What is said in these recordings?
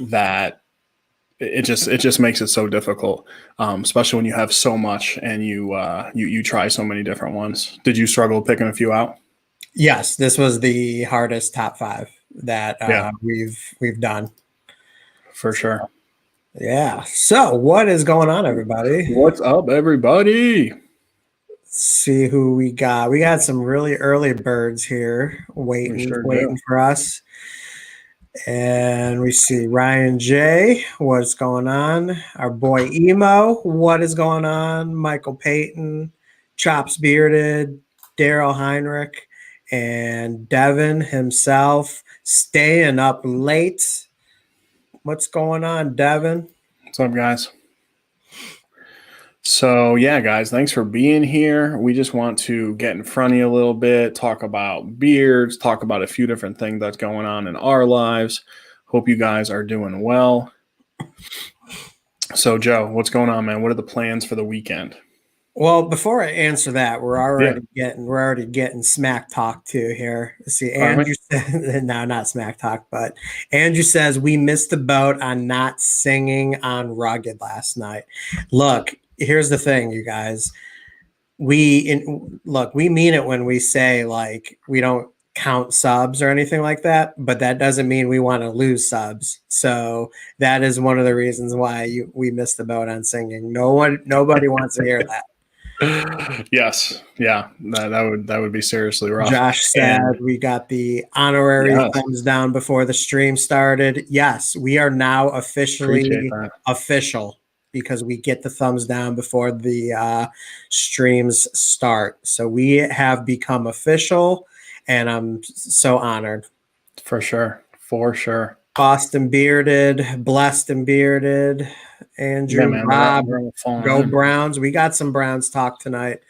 that it just makes it so difficult, especially when you have so much and you try so many different ones. Did you struggle picking a few out? Yes, this was the hardest top five that Yeah, we've done. for sure. Yeah. So what is going on, everybody? What's up, everybody? Let's see who we got. We got some really early birds here We waiting, sure do. waiting for us. And we see Ryan J. What's going on? Our boy Emo. What is going on? Michael Payton, Chops Bearded, Daryl Heinrich, and Devin himself staying up late. What's going on, Devin? What's up, guys? So, yeah, guys, thanks for being here. We just want to get in front of you a little bit, talk about beards, talk about a few different things that's going on in our lives. Hope you guys are doing well. So, Joe, what's going on, man? What are the plans for the weekend? Well, before I answer that, we're already getting smack talk too here. Let's see, Andrew said, no, not smack talk, but Andrew says we missed the boat on not singing on Rugged last night. Look, here's the thing, you guys. We mean it when we say like we don't count subs or anything like that, but that doesn't mean we want to lose subs. So that is one of the reasons why we missed the boat on singing. Nobody wants to hear that. Yes, yeah, that would be seriously rough. Josh said we got the honorary thumbs down before the stream started. Yes, we are now officially official because we get the thumbs down before the streams start. So we have become official, and I'm so honored. For sure, for sure. Boston Bearded, Blessed and Bearded, Andrew, Rob, go Browns. We got some Browns talk tonight.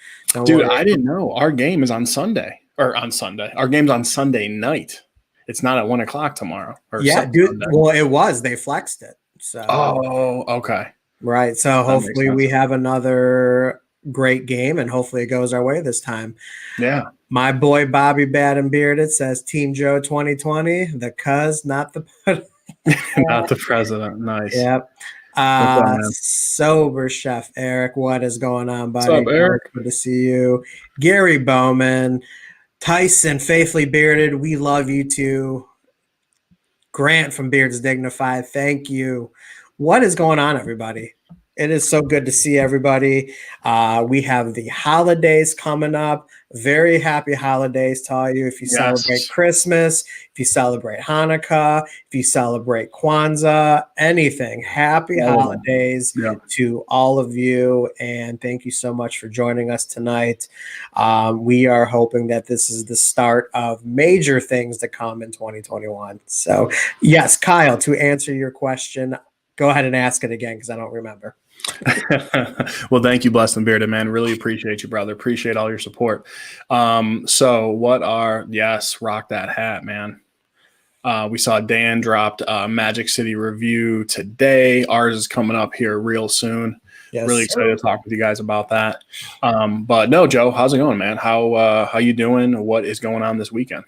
Dude, I didn't know. Our game is on Sunday. Our game's on Sunday night. It's not at 1:00 tomorrow. Yeah, dude. Sunday. Well, it was. They flexed it. So. Oh, okay. Right. So hopefully we have another great game, and hopefully it goes our way this time. Yeah. My boy Bobby Bad and Bearded says Team Joe 2020, the cuz, not the not the president. Nice. Yep. Sober Chef Eric, what is going on, buddy? What's up, Eric? Good to see you. Gary Bowman, Tyson, Faithfully Bearded, we love you too. Grant from Beards Dignified, thank you. What is going on, everybody? It is so good to see everybody. We have the holidays coming up. Very happy holidays to all you. If you celebrate Christmas, if you celebrate Hanukkah, if you celebrate Kwanzaa, anything, happy holidays to all of you. And thank you so much for joining us tonight. We are hoping that this is the start of major things to come in 2021. So, yes, Kyle, to answer your question, go ahead and ask it again because I don't remember. Well, thank you, Blessed and Bearded, man. Really appreciate you, brother. Appreciate all your support. So rock that hat, man. We saw Dan dropped a Magic City review today. Ours is coming up here real soon. Yes, really excited to talk with you guys about that. But no, Joe, how's it going, man? How you doing? What is going on this weekend?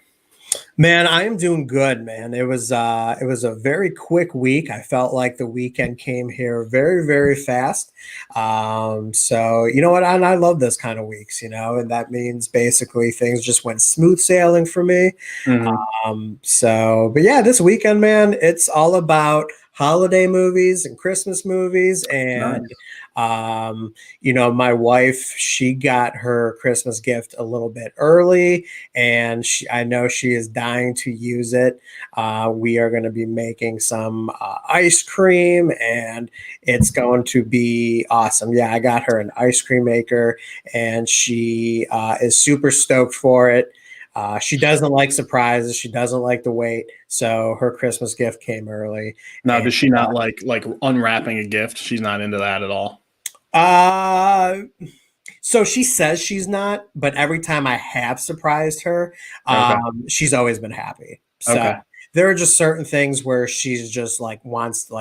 Man, I am doing good, man. It was a very quick week. I felt like the weekend came here very, very fast. So you know what? And I love this kind of weeks, and that means basically things just went smooth sailing for me. But yeah, this weekend, man, it's all about holiday movies and Christmas movies. And, my wife, she got her Christmas gift a little bit early, and I know she is dying to use it. We are going to be making some ice cream, and it's going to be awesome. Yeah, I got her an ice cream maker, and she is super stoked for it. She doesn't like surprises. She doesn't like to wait. So her Christmas gift came early. Now, does she not like unwrapping a gift? She's not into that at all. So she says she's not, but every time I have surprised her, she's always been happy. So there are just certain things where she's just wants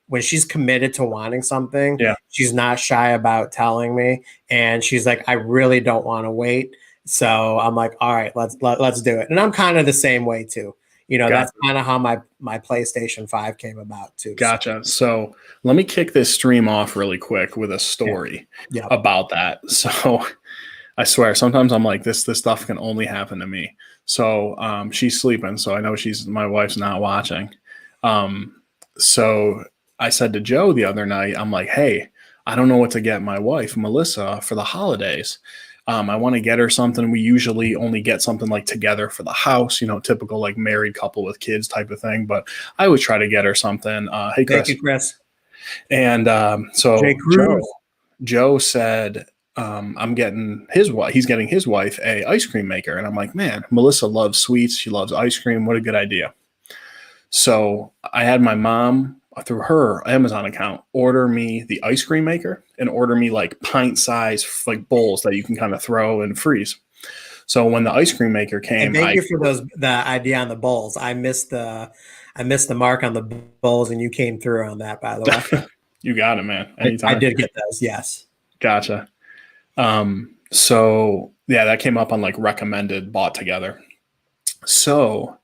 when she's committed to wanting something, she's not shy about telling me. And she's like, I really don't want to wait. So I'm like, all right, let's do it. And I'm kind of the same way too. That's Gotcha. kind of how my PlayStation 5 came about too. Gotcha. So let me kick this stream off really quick with a Yeah. story Yep. about that. So I swear, sometimes I'm like, this stuff can only happen to me. So she's sleeping, so I know my wife's not watching. So I said to Joe the other night, I'm like, hey, I don't know what to get my wife, Melissa, for the holidays. I want to get her something. We usually only get something like together for the house, typical like married couple with kids type of thing. But I always try to get her something. Hey, Chris. Thank you, Chris. And so Jay Cruz. Joe said, I'm getting he's getting his wife a ice cream maker. And I'm like, man, Melissa loves sweets. She loves ice cream. What a good idea. So I had my mom, through her Amazon account, order me the ice cream maker and order me like pint size like bowls that you can kind of throw and freeze. So when the ice cream maker came, and thank you for the idea on the bowls. I missed the mark on the bowls, and you came through on that, by the way. You got it, man. Anytime. I did get those. Yes. Gotcha. So yeah, that came up on like recommended, bought together. So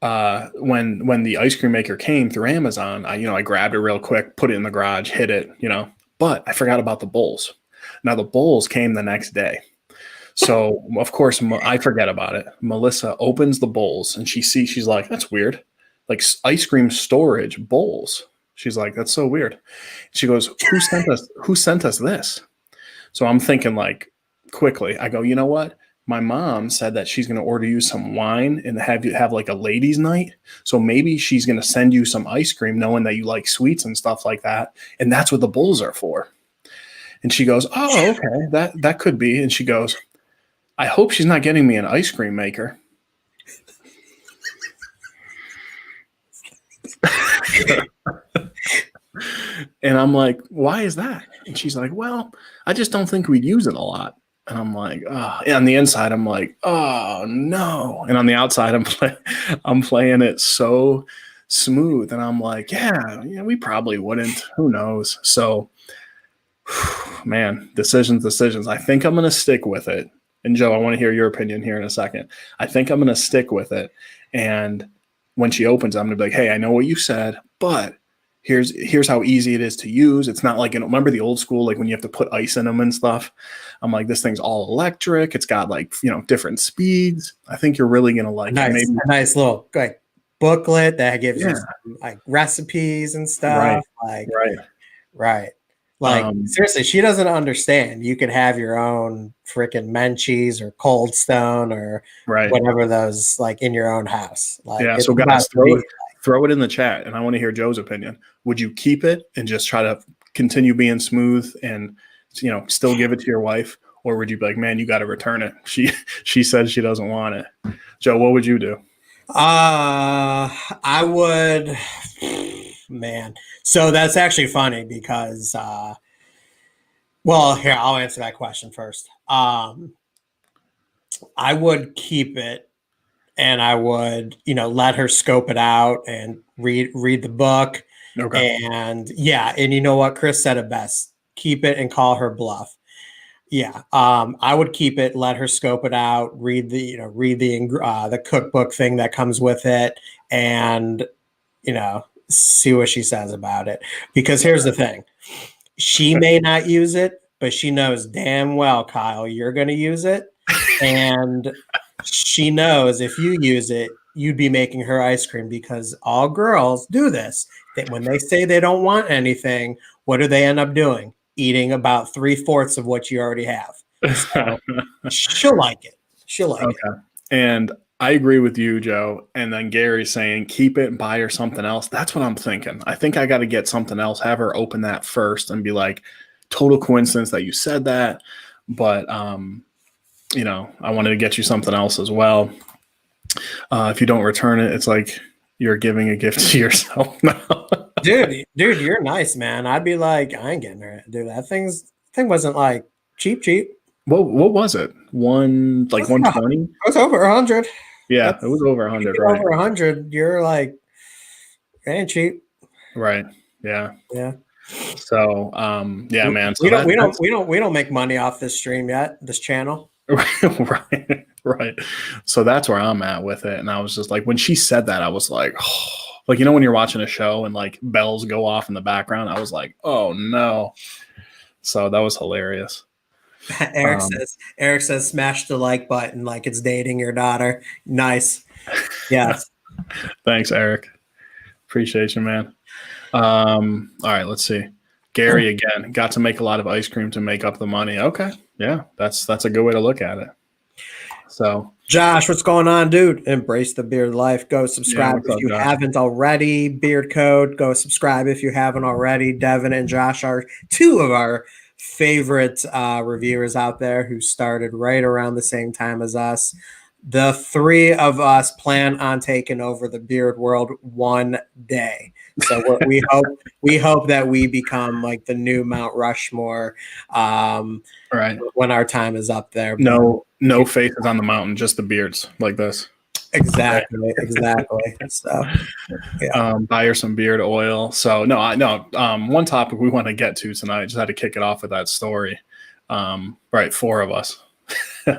when the ice cream maker came through Amazon, I grabbed it real quick, put it in the garage, hid it, but I forgot about the bowls. Now the bowls came the next day. So of course I forget about it. Melissa opens the bowls and she's like, that's weird. Like ice cream storage bowls. She's like, that's so weird. She goes, who sent us this? So I'm thinking like quickly, I go, you know what? My mom said that she's going to order you some wine and have like a ladies' night. So maybe she's going to send you some ice cream, knowing that you like sweets and stuff like that. And that's what the bowls are for. And she goes, oh, okay, that could be. And she goes, I hope she's not getting me an ice cream maker. And I'm like, why is that? And she's like, well, I just don't think we'd use it a lot. And I'm like, oh. And on the inside, I'm like, oh no. And on the outside, I'm playing it so smooth. And I'm like, yeah, we probably wouldn't. Who knows? So, man, decisions. I think I'm going to stick with it. And Joe, I want to hear your opinion here in a second. I think I'm going to stick with it. And when she opens, I'm going to be like, hey, I know what you said, but here's how easy it is to use. It's not like, remember the old school, like when you have to put ice in them and stuff. I'm like, this thing's all electric. It's got like, different speeds. I think you're really going to like it. Maybe a nice little like booklet that gives you some, like recipes and stuff. Right. Like seriously, she doesn't understand. You could have your own freaking Menchie's or Cold Stone or whatever those like in your own house. Like, yeah. So guys, throw it in the chat, and I want to hear Joe's opinion. Would you keep it and just try to continue being smooth and still give it to your wife, or would you be like, man, you got to return it? She said she doesn't want it. Joe, what would you do? I would, man. So that's actually funny because, well, here, I'll answer that question first. I would keep it, and I would, let her scope it out and read the book. Okay. And yeah, and you know what? Chris said it best. Keep it and call her bluff. Yeah, I would keep it, let her scope it out, read the cookbook thing that comes with it, and see what she says about it. Because here's the thing: she may not use it, but she knows damn well, Kyle, you're going to use it, and she knows if you use it, you'd be making her ice cream. Because all girls do this. That when they say they don't want anything, what do they end up doing? Eating about 3/4 of what you already have. So she'll like it. She'll like it. And I agree with you, Joe. And then Gary's saying, keep it and buy her something else. That's what I'm thinking. I think I got to get something else, have her open that first and be like, total coincidence that you said that. But, I wanted to get you something else as well. If you don't return it, it's like you're giving a gift to yourself now. Dude, you're nice, man. I'd be like, I ain't getting her. Dude, that thing wasn't like cheap. What was it? 120? It was over 100. Yeah, it was over 100, right? Over 100, you're like, it ain't cheap. Right. Yeah. Yeah. So, yeah, man. So we don't make money off this stream yet, this channel. Right, right. So that's where I'm at with it. And I was just like, when she said that, I was like, oh, like, when you're watching a show and like bells go off in the background, I was like, oh no. So that was hilarious. Eric says, smash the like button like it's dating your daughter. Nice. Yes. Thanks, Eric. Appreciate you, man. All right, let's see. Gary again got to make a lot of ice cream to make up the money. Okay. Yeah, that's a good way to look at it. So Josh, what's going on, dude? Embrace the beard life. Go subscribe if you haven't already. Beard Code, go subscribe if you haven't already. Devin and Josh are two of our favorite reviewers out there who started right around the same time as us. The three of us plan on taking over the beard world one day. So we hope that we become like the new Mount Rushmore right when our time is up there. No faces on the mountain, just the beards like this. Exactly. So yeah. Buy her some beard oil. So one topic we want to get to tonight, just had to kick it off with that story. Right, four of us.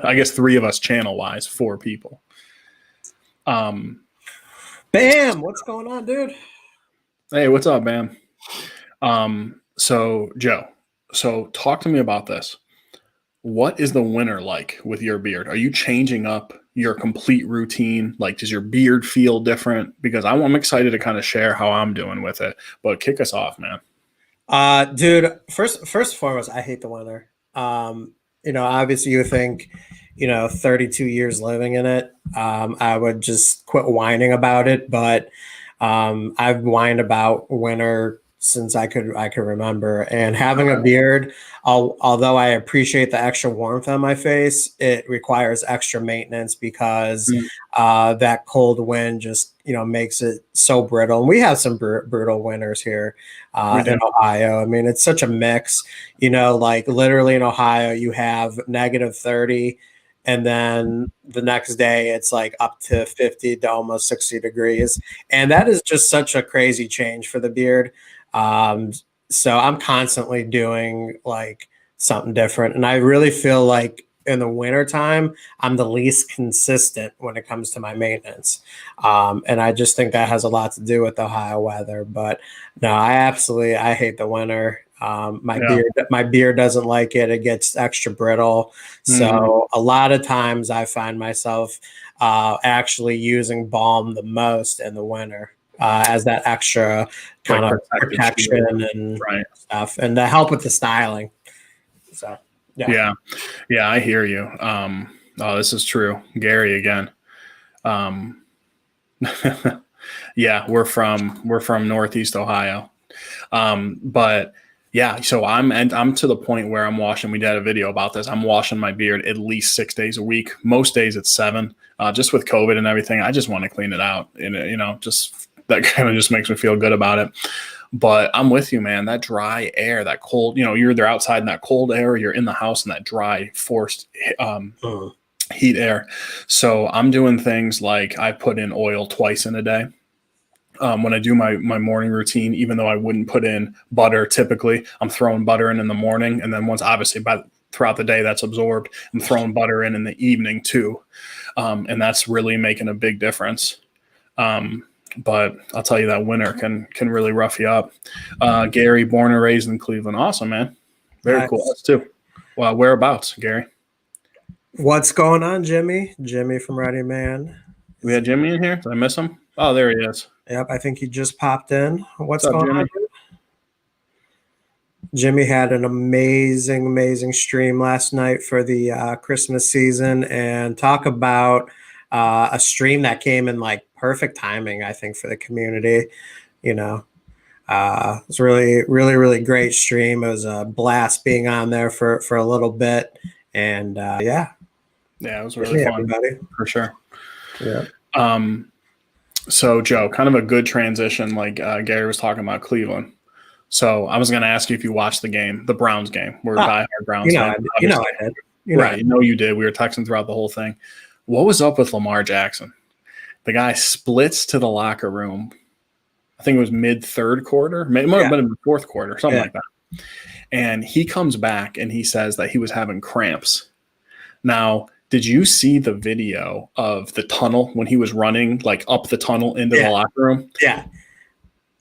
I guess three of us channel wise, four people. Bam, what's going on, dude? Hey, what's up, Bam? So Joe, talk to me about this. What is the winter like with your beard? Are you changing up your complete routine? Like, does your beard feel different? Because I'm excited to kind of share how I'm doing with it, but kick us off, man. Dude, first and foremost, I hate the winter. Obviously you think, 32 years living in it, I would just quit whining about it. But I've whined about winter since I could remember. And having a beard, although I appreciate the extra warmth on my face, it requires extra maintenance because that cold wind just makes it so brittle. And we have some brutal winters here in Ohio. I mean, it's such a mix. Like literally in Ohio, you have -30. And then the next day it's like up to 50 to almost 60 degrees. And that is just such a crazy change for the beard. So I'm constantly doing like something different. And I really feel like in the wintertime, I'm the least consistent when it comes to my maintenance. And I just think that has a lot to do with the Ohio weather. But no, I hate the winter. My beard doesn't like it. It gets extra brittle. So a lot of times I find myself actually using balm the most in the winter as that extra kind of protection and stuff, and to help with the styling. So yeah, I hear you. This is true. Gary again. Yeah, we're from Northeast Ohio, but. Yeah, so I'm to the point where I'm washing. We did a video about this. I'm washing my beard at least 6 days a week. Most days it's 7. Just with COVID and everything, I just want to clean it out. And just that kind of just makes me feel good about it. But I'm with you, man. That dry air, that cold. You're either outside in that cold air, or you're in the house in that dry, forced heat air. So I'm doing things like I put in oil twice in a day. When I do my morning routine, even though I wouldn't put in butter typically, I'm throwing butter in the morning. And then once, obviously, throughout the day, that's absorbed. I'm throwing butter in the evening too. And that's really making a big difference. But I'll tell you that winter can really rough you up. Gary, born and raised in Cleveland. Awesome, man. Very cool. Us too. Well, whereabouts, Gary? What's going on, Jimmy? Jimmy from Ready Man. We had Jimmy in here. Did I miss him? Oh, there he is. Yep, I think he just popped in. What's going on? Jimmy had an amazing stream last night for the Christmas season, and talk about a stream that came in like perfect timing, I think, for the community. It's really great stream. It was a blast being on there for a little bit, and yeah, it was really fun, everybody. For sure. Yeah. So Joe, kind of a good transition, like Gary was talking about Cleveland. So I was going to ask you if you watched the game, the Browns game. We're diehard Browns fans. I did. You did. We were texting throughout the whole thing. What was up with Lamar Jackson? The guy splits to the locker room. I think it was mid-third quarter. It might have been in the fourth quarter, something like that. And he comes back and he says that he was having cramps. Now, did you see the video of the tunnel when he was running like up the tunnel into the locker room? Yeah.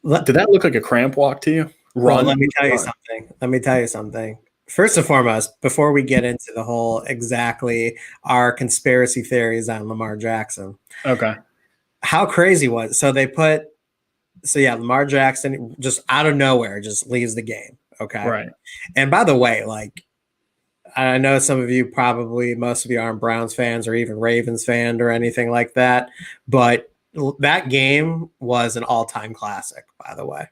Did that look like a cramp walk to you? Well, let me tell you something. Let me tell you something. First and foremost, before we get into the whole exactly our conspiracy theories on Lamar Jackson. Okay. How crazy was so Lamar Jackson just out of nowhere just leaves the game. Okay. Right. And by the way, like I know some of you probably most of you aren't Browns fans or even Ravens fan or anything like that, but that game was an all-time classic, by the way.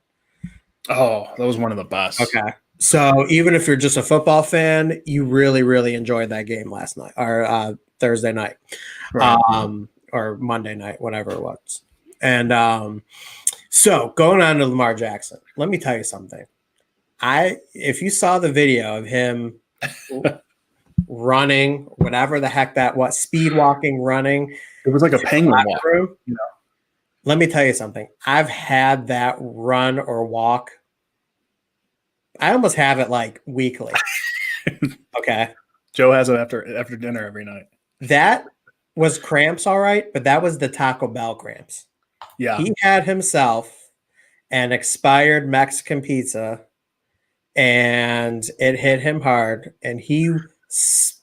Oh, that was one of the best. Okay. So even if you're just a football fan, you really, really enjoyed that game last night or Thursday night, Right. or Monday night, whatever it was. And so going on to Lamar Jackson, let me tell you something. If you saw the video of him running, whatever the heck that was, speed walking, running, it was like a penguin walk. Room, let me tell you something. I've had that run or walk. I almost have it like weekly. Okay. Joe has it after dinner every night. That was cramps, all right, but that was the Taco Bell cramps. Yeah. He had himself an expired Mexican pizza and it hit him hard and he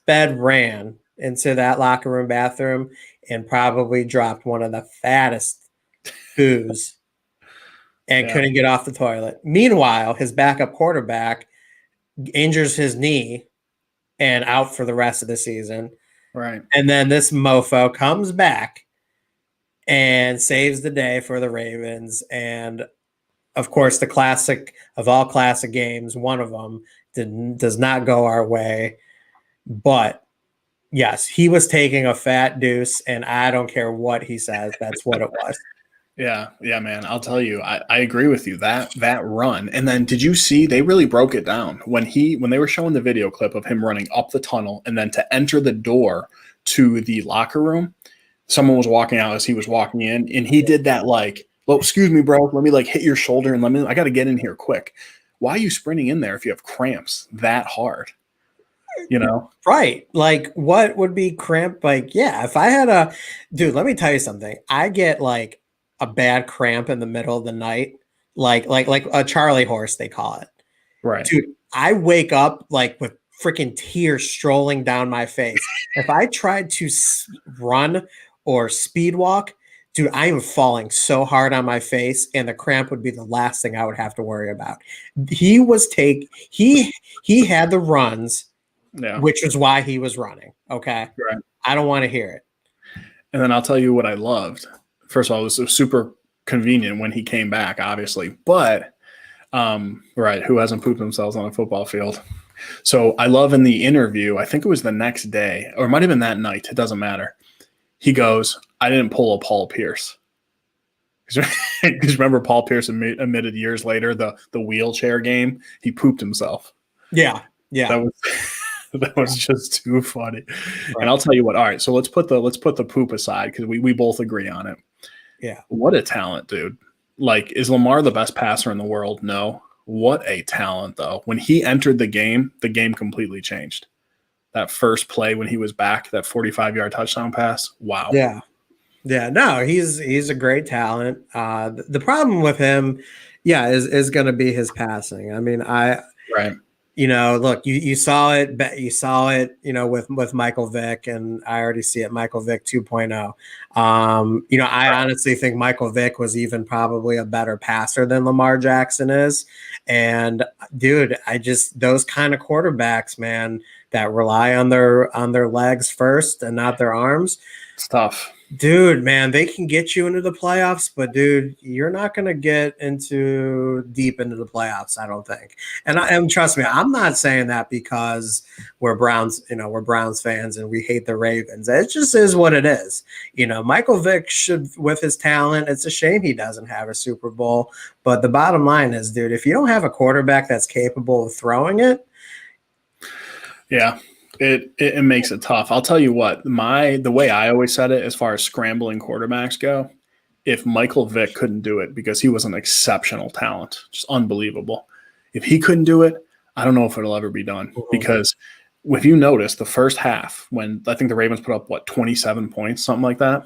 ran into that locker room bathroom and probably dropped one of the fattest boos and couldn't get off the toilet. Meanwhile, his backup quarterback injures his knee and out for the rest of the season. Right. And then this mofo comes back and saves the day for the Ravens. And of course, the classic of all classic games, one of them does not go our way. But yes, he was taking a fat deuce, and I don't care what he says. That's what it was. Yeah, man. I'll tell you, I agree with you. That run. And then did you see they really broke it down when they were showing the video clip of him running up the tunnel and then to enter the door to the locker room, someone was walking out as he was walking in, and he did that like, well, excuse me, bro, let me like hit your shoulder and I got to get in here quick. Why are you sprinting in there if you have cramps that hard? You know? Right. Like what would be cramp? Like, yeah, if I had dude, let me tell you something. I get like a bad cramp in the middle of the night, like a Charlie horse, they call it. Right. Dude, I wake up like with freaking tears strolling down my face. If I tried to run or speed walk, dude, I am falling so hard on my face, and the cramp would be the last thing I would have to worry about. He had the runs, which is why he was running. Okay. Right. I don't want to hear it. And then I'll tell you what I loved. First of all, it was super convenient when he came back, obviously. But, right, who hasn't pooped themselves on a football field? So I love in the interview, I think it was the next day, or it might have been that night. It doesn't matter. He goes, I didn't pull a Paul Pierce. Because remember, Paul Pierce admitted years later the wheelchair game, he pooped himself. Yeah. That was just too funny. Right. And I'll tell you what. All right, so let's put the poop aside because we both agree on it. Yeah. What a talent, dude. Like, is Lamar the best passer in the world? No. What a talent, though. When he entered the game completely changed. That first play when he was back, that 45-yard touchdown pass. Wow. Yeah. Yeah. No, he's a great talent. The problem with him, is going to be his passing. I mean, right. You know, look, you saw it, with Michael Vick, and I already see it, Michael Vick 2.0. I honestly think Michael Vick was even probably a better passer than Lamar Jackson is. And dude, those kind of quarterbacks, man, that rely on their legs first and not their arms. It's tough. Dude, man, they can get you into the playoffs, but dude, you're not going to get deep into the playoffs, I don't think. And trust me, I'm not saying that because we're Browns fans and we hate the Ravens. It just is what it is. Michael Vick should, with his talent, it's a shame he doesn't have a Super Bowl. But the bottom line is, dude, if you don't have a quarterback that's capable of throwing it. Yeah. It makes it tough. I'll tell you what, the way I always said it as far as scrambling quarterbacks go, if Michael Vick couldn't do it because he was an exceptional talent, just unbelievable. If he couldn't do it, I don't know if it'll ever be done because if you notice the first half, when I think the Ravens put up, what, 27 points, something like that.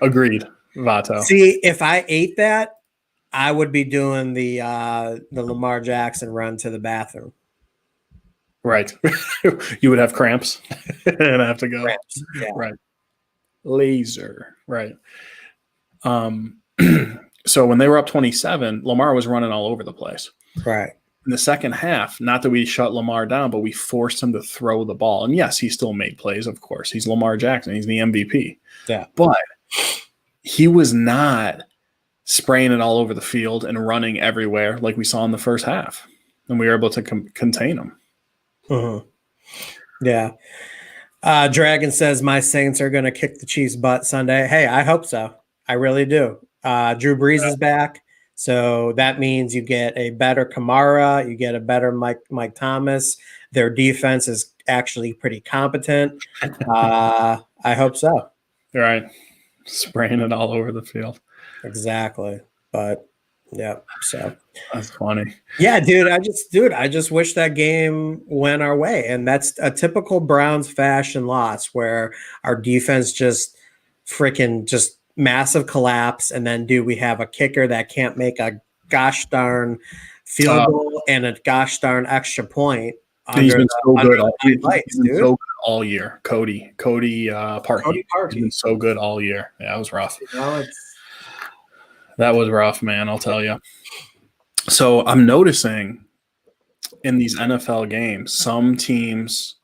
Agreed, Vato. See, if I ate that, I would be doing the Lamar Jackson run to the bathroom. Right. You would have cramps and have to go. Cramps. Yeah. Right. Laser. Right. So when they were up 27, Lamar was running all over the place. Right. In the second half, not that we shut Lamar down, but we forced him to throw the ball. And yes, he still made plays, of course. He's Lamar Jackson. He's the MVP. Yeah. But he was not spraying it all over the field and running everywhere like we saw in the first half. And we were able to contain him. Mm-hmm. Yeah. Dragon says my Saints are going to kick the Chiefs' butt Sunday. Hey, I hope so. I really do. Drew Brees is back, so that means you get a better Kamara, you get a better Mike Thomas. Their defense is actually pretty competent. I hope so. Right. Spraying it all over the field. Exactly. But yeah, so that's funny. Yeah, dude, I just wish that game went our way. And that's a typical Browns fashion loss where our defense just freaking just massive collapse. And then we have a kicker that can't make a gosh darn field goal and a gosh darn extra point. He's been so good all year. Cody Parkey. He's been so good all year. Yeah, it was rough. That was rough, man. I'll tell you. So I'm noticing in these NFL games, some teams,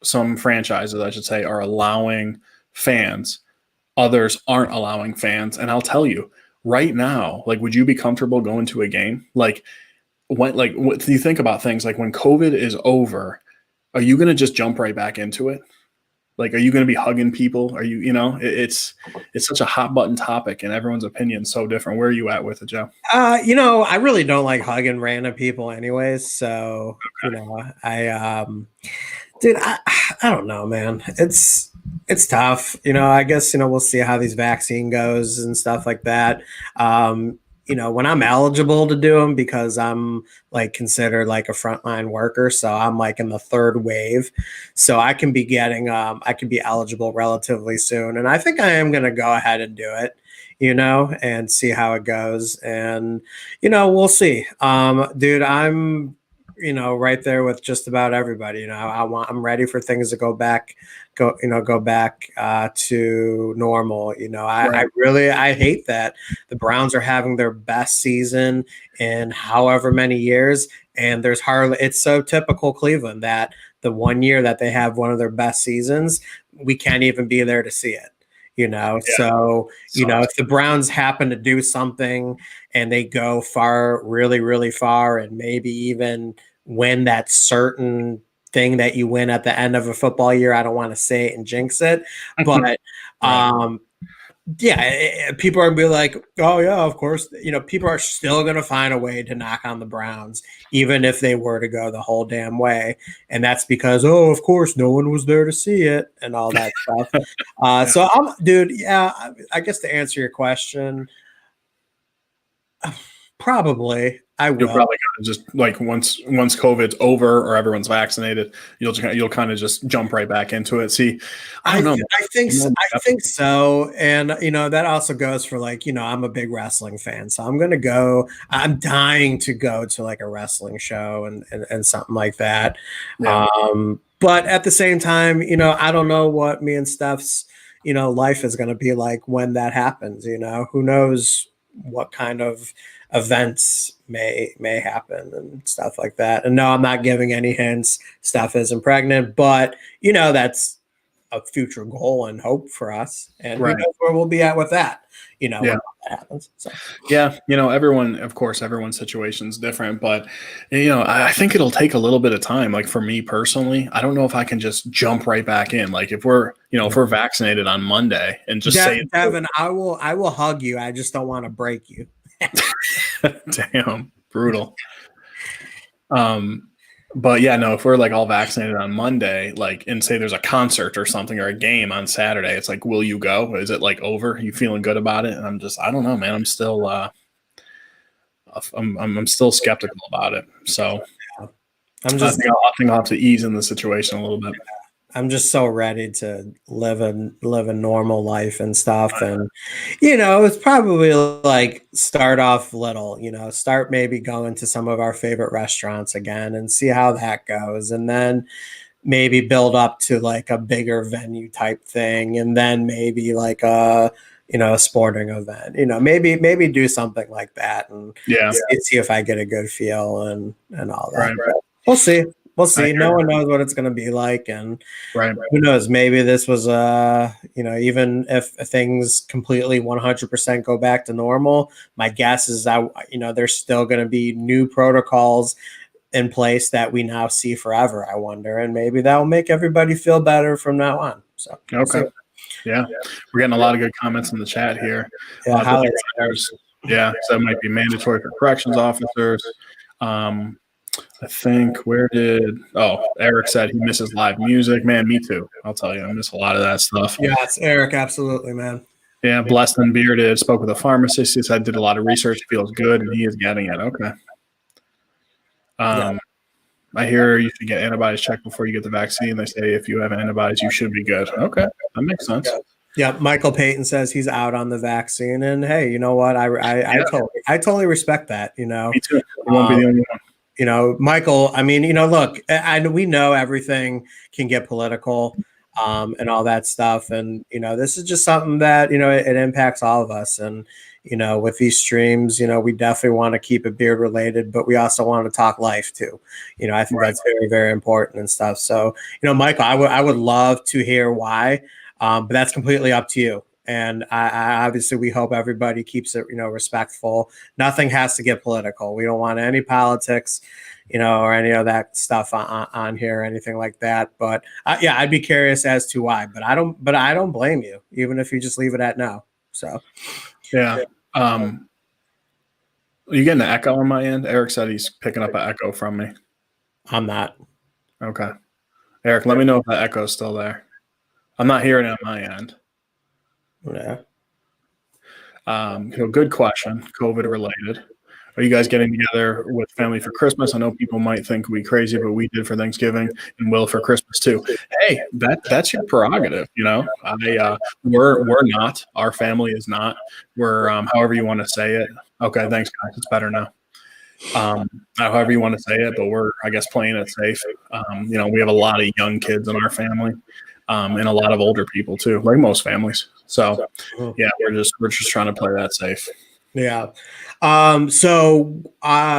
some franchises, I should say, are allowing fans. Others aren't allowing fans. And I'll tell you right now, like, would you be comfortable going to a game? Like, what do you think about things like when COVID is over, are you going to just jump right back into it? Like, are you going to be hugging people? Are you, it's such a hot button topic and everyone's opinion is so different. Where are you at with it, Joe? I really don't like hugging random people anyways. So, okay. I don't know, man. It's tough. I guess, we'll see how these vaccine goes and stuff like that. When I'm eligible to do them, because I'm considered a frontline worker. So I'm in the third wave. So I can be I can be eligible relatively soon. And I think I am going to go ahead and do it, and see how it goes. And, we'll see. Dude, I'm, right there with just about everybody. I'm ready for things to go back to normal. I hate that the Browns are having their best season in however many years, and it's so typical Cleveland that the 1 year that they have one of their best seasons, we can't even be there to see it. So if the Browns happen to do something and they go far, really, really far, and maybe even win that certain thing that you win at the end of a football year, I don't want to say it and jinx it, but people are gonna be like, oh yeah, of course, people are still gonna find a way to knock on the Browns, even if they were to go the whole damn way, and that's because of course no one was there to see it and all that stuff. So I guess to answer your question, probably I will. You're probably gonna just once COVID's over or everyone's vaccinated, you'll kind of just jump right back into it. See, I don't know. I think so, and that also goes for I'm a big wrestling fan, so I'm gonna go. I'm dying to go to a wrestling show and something like that. Yeah. But at the same time, I don't know what me and Steph's life is gonna be like when that happens. Who knows what kind of events may happen and stuff like that. And no, I'm not giving any hints. Steph isn't pregnant, but that's a future goal and hope for us. And who knows where we'll be at with that, when that happens. So. Yeah, everyone's situation is different, but I think it'll take a little bit of time. Like for me personally, I don't know if I can just jump right back in. Like if we're vaccinated on Monday and just say, Devin, I will hug you. I just don't want to break you. Damn, brutal. But yeah, no, if we're all vaccinated on Monday, and say there's a concert or something or a game on Saturday, it's will you go? Is it over? Are you feeling good about it? And I don't know, man. I'm still I'm still skeptical about it. So I'm I just think I'll have to ease in the situation a little bit. I'm just so ready to live a normal life and stuff. And it's probably like start off little, start maybe going to some of our favorite restaurants again and see how that goes. And then maybe build up to like a bigger venue type thing, and then maybe like a sporting event, maybe do something like that, and Yeah. see if I get a good feel and all that. Right. But we'll see. We'll see. I No agree. one knows what it's going to be like, and Right. who knows? Maybe this was even if things completely 100% go back to normal, my guess is that there's still going to be new protocols in place that we now see forever, I wonder, and maybe that will make everybody feel better from now on. So Okay. Yeah. We're getting a lot of good comments in the chat here. yeah, Yeah, so that might be mandatory for corrections officers. I think Eric said he misses live music. Man, me too. I'll tell you, I miss a lot of that stuff. Yes, Eric, absolutely, man. Yeah, Blessed and Bearded spoke with a pharmacist. He said did a lot of research, feels good, and he is getting it. Okay. I hear you should get antibodies checked before you get the vaccine. They say if you have antibodies, you should be good. Okay, that makes sense. Yeah, Michael Payton says he's out on the vaccine, and hey, you know what? I totally respect that. Me too. You won't be the only one. Michael. I mean, look, we know everything can get political, and all that stuff, and this is just something that it impacts all of us, and with these streams, we definitely want to keep it beard related, but we also want to talk life too. I think that's very, very important and stuff. So, Michael, I would love to hear why. But that's completely up to you. And I obviously, we hope everybody keeps it, respectful. Nothing has to get political. We don't want any politics, or any of that stuff on here or anything like that. But I'd be curious as to why. But I don't blame you, even if you just leave it at no. So, yeah. Are you getting an echo on my end? Eric said he's picking up an echo from me. I'm not. Okay. Eric, let me know if that echo is still there. I'm not hearing it on my end. Yeah. Good question. COVID related. Are you guys getting together with family for Christmas? I know people might think we crazy, but we did for Thanksgiving and will for Christmas too. Hey, that's your prerogative. We're not. Our family is not. We're however you want to say it. Okay, thanks guys. It's better now. However you want to say it, but we're playing it safe. We have a lot of young kids in our family. And a lot of older people too, like most families. So yeah, we're just trying to play that safe. Yeah. So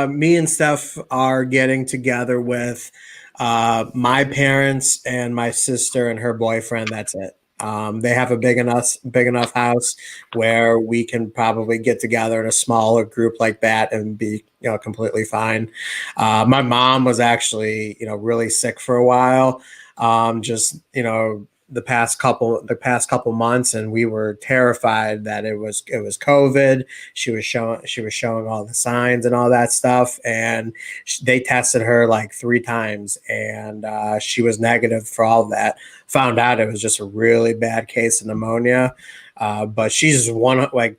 me and Steph are getting together with my parents and my sister and her boyfriend. That's it. They have a big enough house where we can probably get together in a smaller group like that and be completely fine. My mom was actually really sick for a while. The past couple months, and we were terrified that it was COVID. She was showing all the signs and all that stuff, and they tested her like 3 times, and she was negative for all of that. Found out it was just a really bad case of pneumonia, but she's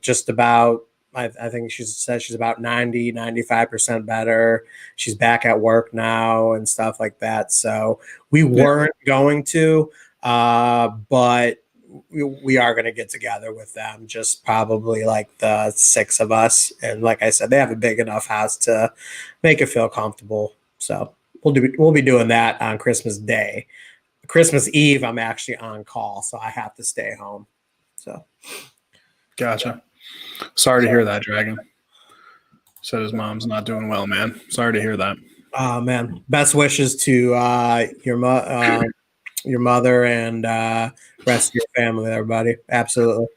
just about. I think she said she's about 95% better. She's back at work now and stuff like that. So we weren't going to, but we are going to get together with them, just probably like the 6 of us. And like I said, they have a big enough house to make it feel comfortable. So we'll be doing that on Christmas Day. Christmas Eve, I'm actually on call, so I have to stay home. So. Gotcha. Sorry to hear that, Dragon. Said his mom's not doing well, man. Sorry to hear that. Oh man, best wishes to your mother and rest of your family, everybody. Absolutely,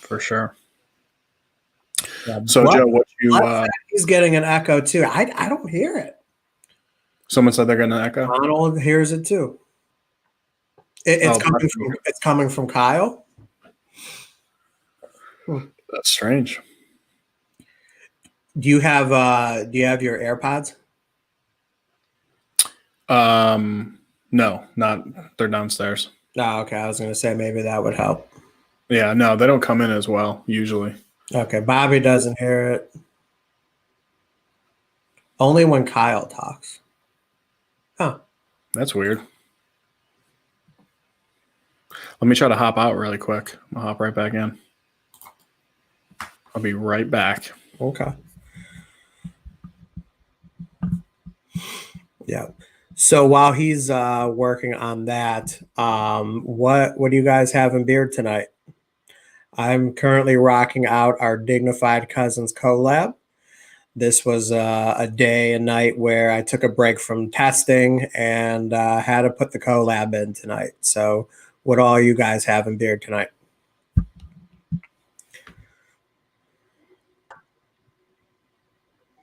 for sure. Yeah, so, Joe, what you? He's getting an echo too. I don't hear it. Someone said they're getting an echo. Donald hears it too. It's coming from Kyle. That's strange. Do you have your AirPods? No, not. They're downstairs. Oh, okay. I was going to say maybe that would help. Yeah, no, they don't come in as well usually. Okay, Bobby doesn't hear it. Only when Kyle talks. Huh. That's weird. Let me try to hop out really quick. I'll hop right back in. I'll be right back. Okay. Yeah. So while he's working on that, what do you guys have in beer tonight? I'm currently rocking out our Dignified Cousins collab. This was a day and night where I took a break from testing and had to put the collab in tonight. So what all you guys have in beer tonight?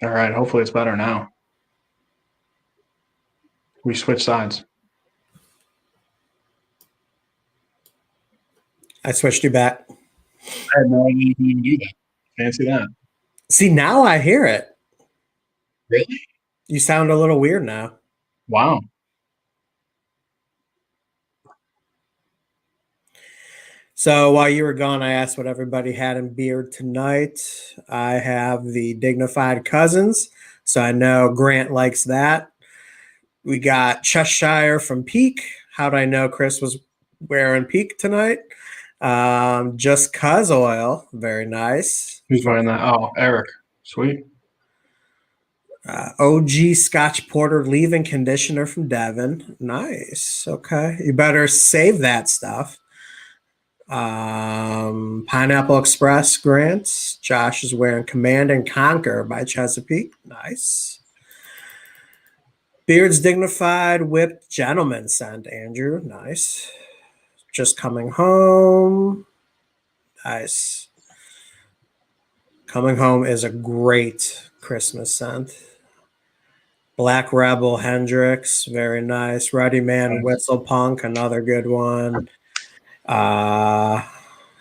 All right. Hopefully it's better now. We switched sides. I switched you back. I had no idea you could even do that. Fancy that. See, now I hear it. Really? You sound a little weird now. Wow. So while you were gone, I asked what everybody had in beer tonight. I have the Dignified Cousins. So I know Grant likes that. We got Cheshire from Peak. How'd I know Chris was wearing Peak tonight? Just Cuz Oil. Very nice. Who's wearing that? Oh, Eric. Sweet. OG Scotch Porter leave-in conditioner from Devon. Nice. Okay. You better save that stuff. Pineapple Express Grants. Josh is wearing Command and Conquer by Chesapeake. Nice. Beard's Dignified Whipped Gentleman scent, Andrew. Nice. Just Coming Home. Nice. Coming Home is a great Christmas scent. Black Rebel Hendrix, very nice. Ruddy Man Nice. Whistle Punk, another good one.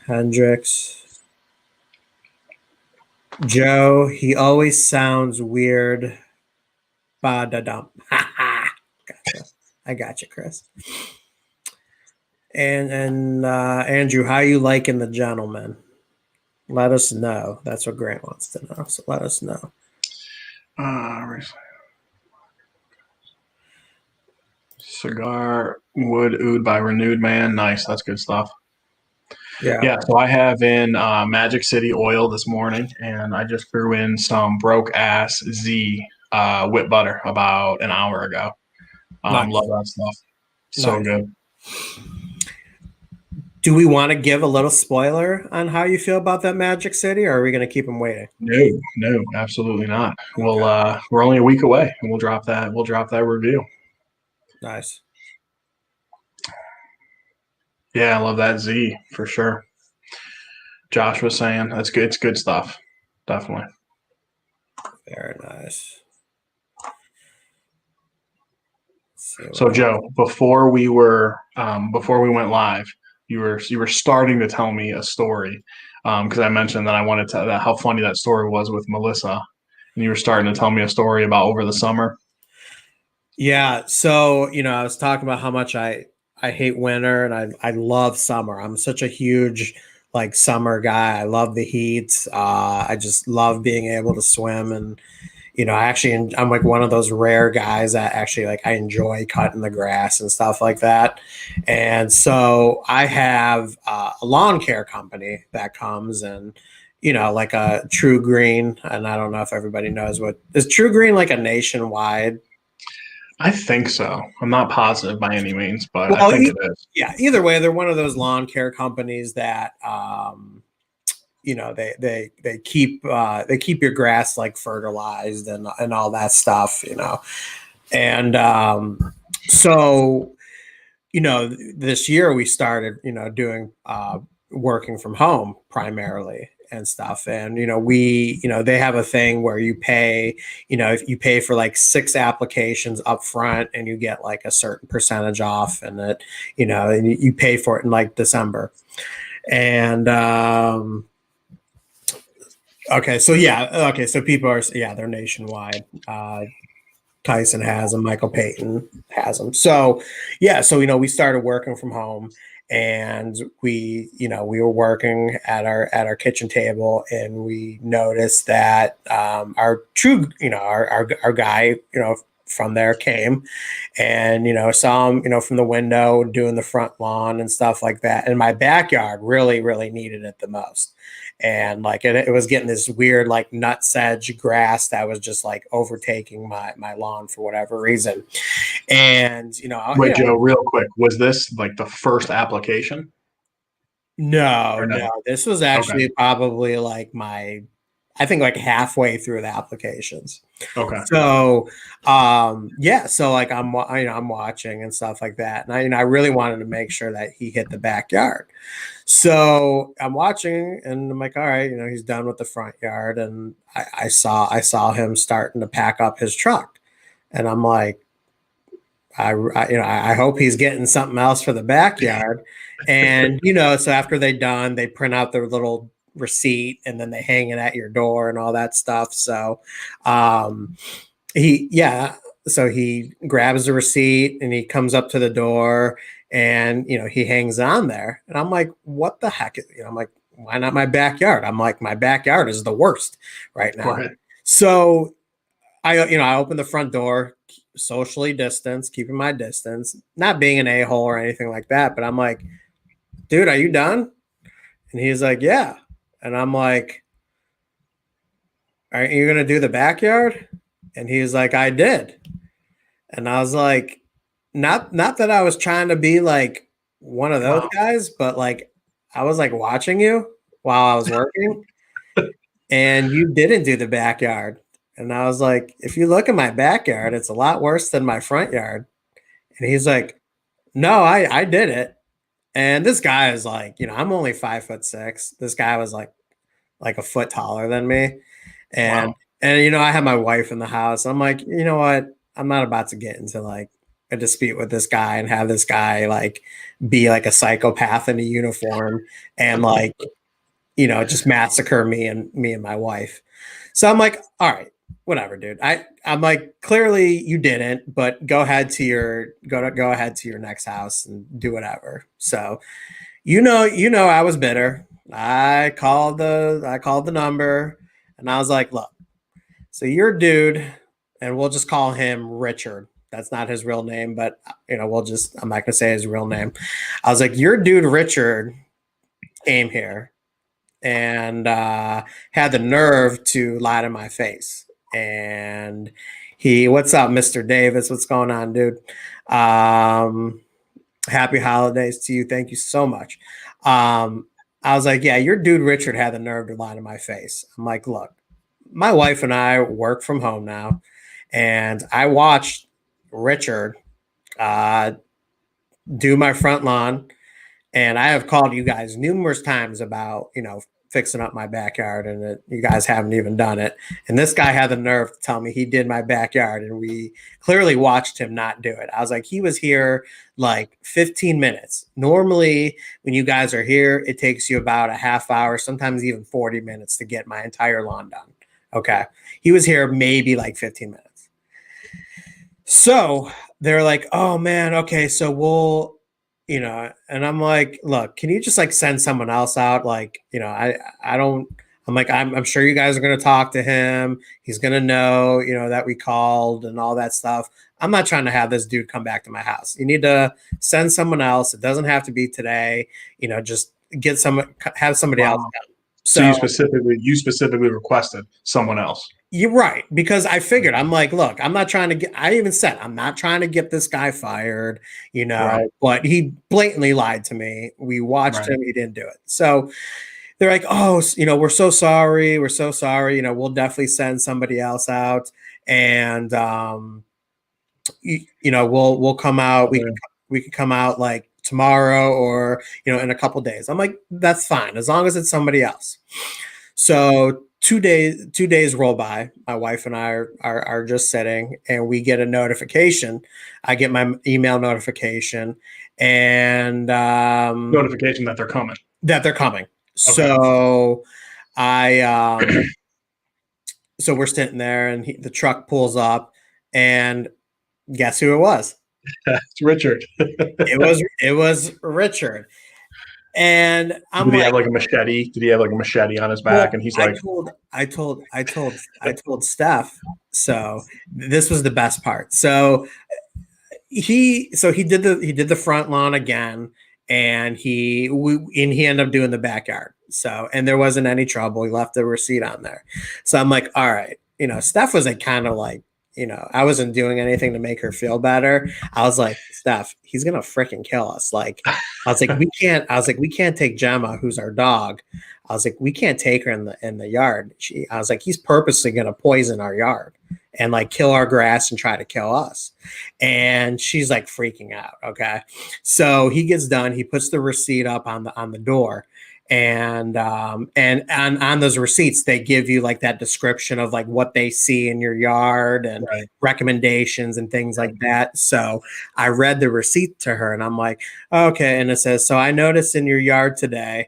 Hendrix. Joe, he always sounds weird. Ba-da-dum. Gotcha. I got you, Chris. And Andrew, how you liking the gentleman? Let us know. That's what Grant wants to know. So let us know. Cigar Wood Oud by Renewed Man. Nice. That's good stuff. Yeah. Yeah, so I have in Magic City oil this morning, and I just threw in some Broke Ass Z whip butter about an hour ago. Nice. Love that stuff. So Nice. good. Do we want to give a little spoiler on how you feel about that Magic City, or are we going to keep them waiting? No, absolutely not. We're only a week away, and we'll drop that review. Nice. Yeah, I love that Z for sure. Josh was saying that's good. It's good stuff. Definitely. Very nice. So Joe, before we went live, you were starting to tell me a story because I mentioned that I wanted to how funny that story was with Melissa, and you were starting to tell me a story about over the summer. Yeah. So I was talking about how much I hate winter and I love summer. I'm such a huge summer guy. I love the heat. I just love being able to swim and I'm like one of those rare guys that actually I enjoy cutting the grass and stuff like that. And so I have a lawn care company that comes and like a True Green, and I don't know if everybody knows what is True Green, like a nationwide. I think so. I'm not positive by any means, but I think it is. Yeah. Either way, they're one of those lawn care companies that they keep your grass fertilized and all that stuff, and so this year we started doing working from home primarily and stuff, and they have a thing where you pay if you pay for 6 applications up front and you get a certain percentage off, and that and you pay for it in December. And so people are they're nationwide. Tyson has them, Michael Payton has them. So we started working from home, and we were working at our kitchen table, and we noticed that our guy from there came, and saw him from the window doing the front lawn and stuff like that. And my backyard really needed it the most, and like it was getting this weird like nutsedge grass that was just like overtaking my lawn for whatever reason. And Wait, Joe, real quick, was this like the first application? no, Or no? this was actually probably like I think like halfway through the applications. Okay. So, so like I'm watching and stuff like that, and I really wanted to make sure that he hit the backyard. So I'm watching, and I'm like, all right, he's done with the front yard, and I saw him starting to pack up his truck, and I'm like, I hope he's getting something else for the backyard. And so after they print out their little receipt, and then they hang it at your door and all that stuff. So he grabs the receipt, and he comes up to the door, and he hangs on there, and I'm like, what the heck? I'm like, why not my backyard? I'm like, my backyard is the worst right now. Right. So I open the front door, socially distanced, keeping my distance, not being an a-hole or anything like that. But I'm like, dude, are you done? And he's like, yeah. And I'm like, aren't you going to do the backyard? And he's like, I did. And I was like, not that I was trying to be like one of those guys, but like, I was like watching you while I was working, and you didn't do the backyard. And I was like, if you look at my backyard, it's a lot worse than my front yard. And he's like, no, I did it. And this guy is like, I'm only 5'6". This guy was like a foot taller than me. And I had my wife in the house. I'm like, you know what? I'm not about to get into like a dispute with this guy and have this guy like be like a psychopath in a uniform and like, just massacre me and my wife. So I'm like, all right, whatever, dude. I'm like, clearly you didn't, but go ahead to your next house and do whatever. So, I was bitter. I called the number, and I was like, look, so your dude, and we'll just call him Richard. That's not his real name, but I'm not gonna say his real name. I was like, your dude Richard came here and had the nerve to lie to my face. And what's up, Mr. Davis? What's going on, dude? Happy holidays to you. Thank you so much. I was like, yeah, your dude Richard had the nerve to lie to my face. I'm like, look, my wife and I work from home now, and I watched Richard do my front lawn, and I have called you guys numerous times about, fixing up my backyard, and you guys haven't even done it. And this guy had the nerve to tell me he did my backyard, and we clearly watched him not do it. I was like, he was here like 15 minutes. Normally, when you guys are here, it takes you about a half hour, sometimes even 40 minutes to get my entire lawn done. Okay. He was here maybe like 15 minutes. So they're like, oh man, okay, so we'll, and I'm like, look, can you just like send someone else out? Like, I'm sure you guys are going to talk to him. He's going to know, that we called and all that stuff. I'm not trying to have this dude come back to my house. You need to send someone else. It doesn't have to be today, just have somebody else come. So you specifically requested someone else. You're right, because I figured, I'm like, look, I'm not trying to I even said, I'm not trying to get this guy fired, right. But he blatantly lied to me. We watched him. He didn't do it. So they're like, oh, we're so sorry. We're so sorry. We'll definitely send somebody else out. And, we'll come out. We can come out like tomorrow or, in a couple days. I'm like, that's fine, as long as it's somebody else. So 2 days roll by. My wife and I are just sitting, and we get a notification. I get my email notification, and notification that they're coming. Okay. So so we're sitting there, and the truck pulls up, and guess who it was? It's Richard. It was Richard. And I'm Did he like, have like a machete? Did he have like a machete on his well, back? And he's I like, told, I told, I told, I told Steph. So this was the best part. So he did the front lawn again, and he ended up doing the backyard. So, and there wasn't any trouble. He left the receipt on there. So I'm like, all right, Steph was like kind of like, I wasn't doing anything to make her feel better. I was like, Steph, he's gonna freaking kill us. Like, we can't take Gemma, who's our dog. I was like, we can't take her in the yard. I was like, he's purposely gonna poison our yard and like kill our grass and try to kill us. And she's like freaking out. Okay. So he gets done. He puts the receipt up on the door. And on those receipts, they give you like that description of like what they see in your yard and right. recommendations and things like that. So I read the receipt to her and I'm like, okay. And it says, so I noticed in your yard today,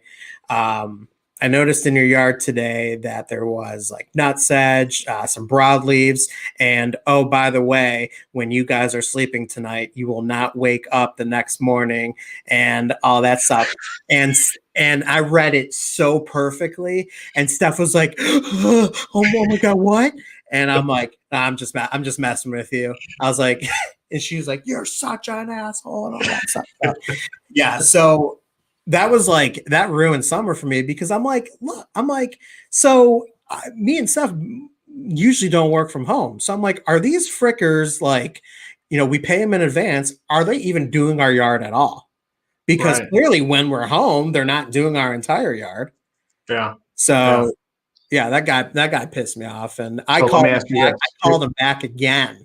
that there was like nutsedge, some broadleaves, and oh, by the way, when you guys are sleeping tonight, you will not wake up the next morning and all that stuff. And I read it so perfectly, and Steph was like, "Oh my god, what?" And I'm like, I'm just messing with you. I was like, and she was like, "You're such an asshole," and all that stuff. Yeah, so that ruined summer for me because I'm like, look, so me and Steph usually don't work from home. So I'm like, are these frickers like, we pay them in advance? Are they even doing our yard at all? Because Right. clearly when we're home, they're not doing our entire yard. Yeah. So yeah, that guy pissed me off. And So let me ask you this. I called him back again.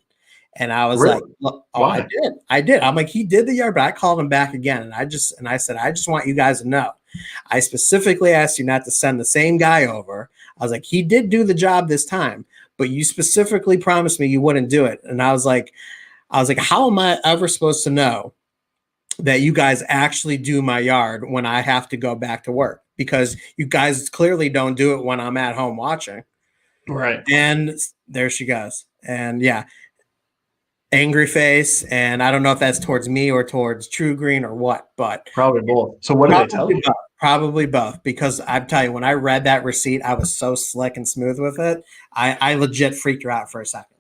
And I was Really? like, look, oh, Why? I did. I'm like, he did the yard, but I called him back again. And I said, I just want you guys to know. I specifically asked you not to send the same guy over. I was like, he did do the job this time, but you specifically promised me you wouldn't do it. And I was like, how am I ever supposed to know that you guys actually do my yard when I have to go back to work? Because you guys clearly don't do it when I'm at home watching. Right. And there she goes. And yeah, angry face. And I don't know if that's towards me or towards True Green or what, but Probably both. So what did they tell you? Probably both, because I tell you, when I read that receipt, I was so slick and smooth with it. I legit freaked her out for a second.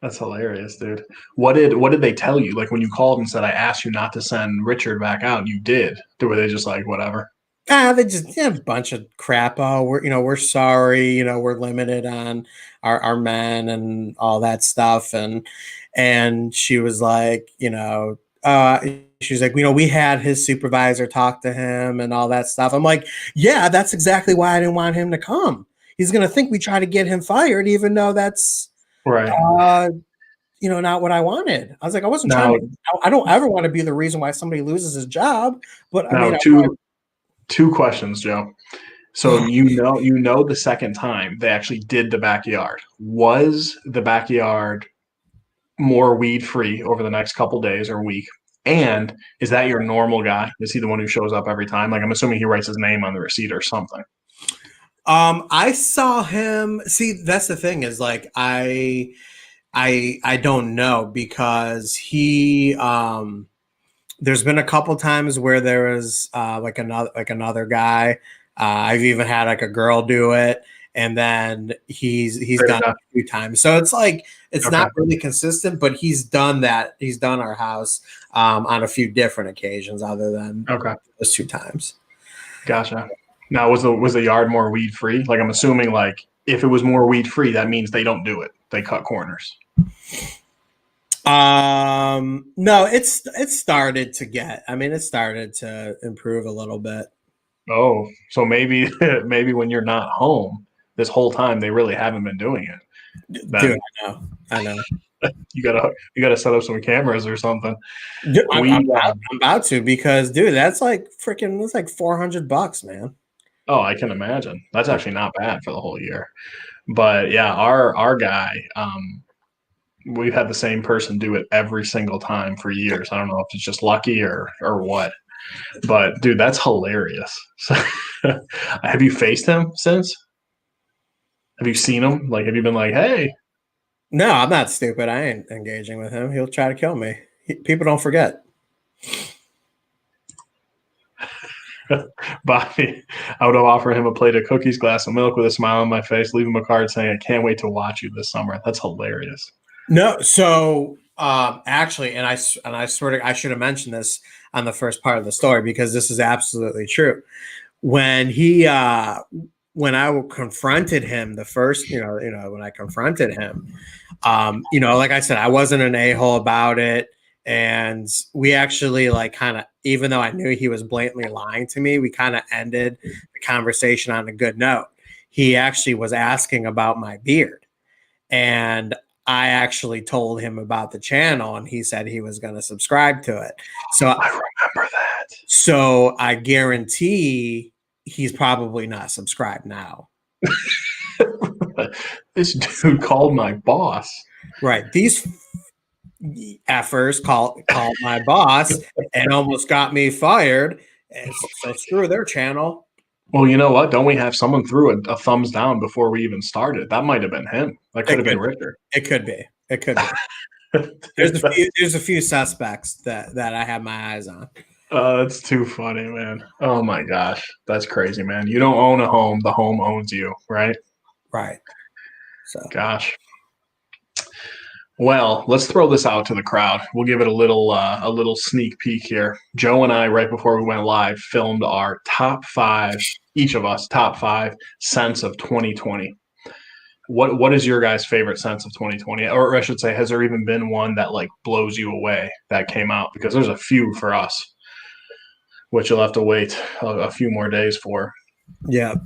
That's hilarious, dude. What did they tell you? Like when you called and said, I asked you not to send Richard back out, you did. Were they just like, whatever? They just a bunch of crap. Oh, we're sorry. We're limited on our men and all that stuff. And she was like, she's like, we had his supervisor talk to him and all that stuff. I'm like, yeah, that's exactly why I didn't want him to come. He's gonna think we try to get him fired, even though that's right. Not what I wanted. I was like, I wasn't trying. I don't ever want to be the reason why somebody loses his job. But I mean, two questions, Joe. So you know the second time they actually did the backyard. Was the backyard more weed free over the next couple days or week? And is that your normal guy? Is he the one who shows up every time? Like I'm assuming he writes his name on the receipt or something. I saw him. See, that's the thing is like I don't know because he there's been a couple times where there was like another guy. I've even had like a girl do it, and then he's done it a few times. So it's like it's not really consistent, but he's done that. He's done our house on a few different occasions, other than those 2 times. Gotcha. Now was the yard more weed free? Like I'm assuming like if it was more weed free, that means they don't do it. They cut corners. No, it started to improve a little bit. Oh, so maybe when you're not home this whole time, they really haven't been doing it. Dude, I know. You gotta set up some cameras or something. Dude, I'm about to, because dude, that's like $400, man. Oh, I can imagine. That's actually not bad for the whole year. But yeah, our guy, we've had the same person do it every single time for years. I don't know if it's just lucky or what. But dude, that's hilarious. So, have you faced him since? Have you seen him? Like, have you been like, hey? No, I'm not stupid. I ain't engaging with him. He'll try to kill me. People don't forget. Bobby, I would have offered him a plate of cookies, glass of milk with a smile on my face, leave him a card saying, I can't wait to watch you this summer. That's hilarious. No, so actually, and I sort of I should have mentioned this on the first part of the story because this is absolutely true. When he when I confronted him the first, when I confronted him, like I said, I wasn't an a-hole about it. And we actually like kind of, even though I knew he was blatantly lying to me, we kind of ended the conversation on a good note. He actually was asking about my beard. And I actually told him about the channel and he said he was going to subscribe to it. So I remember that. So I guarantee he's probably not subscribed now. This dude called my boss. Right. These effers called my boss and almost got me fired. And so screw their channel. Well, you know what? Don't we have someone threw a thumbs down before we even started? That might have been him. That could have been Richter. It could be. It could be. There's a few suspects that I have my eyes on. That's too funny, man. Oh my gosh. That's crazy, man. You don't own a home, the home owns you, right? Right. So gosh. Well, let's throw this out to the crowd. We'll give it a little sneak peek here. Joe and I, right before we went live, filmed our top 5, each of us, top 5 scents of 2020. What is your guys' favorite sense of 2020? Or I should say, has there even been one that like blows you away that came out? Because there's a few for us, which you'll have to wait a few more days for. Yeah,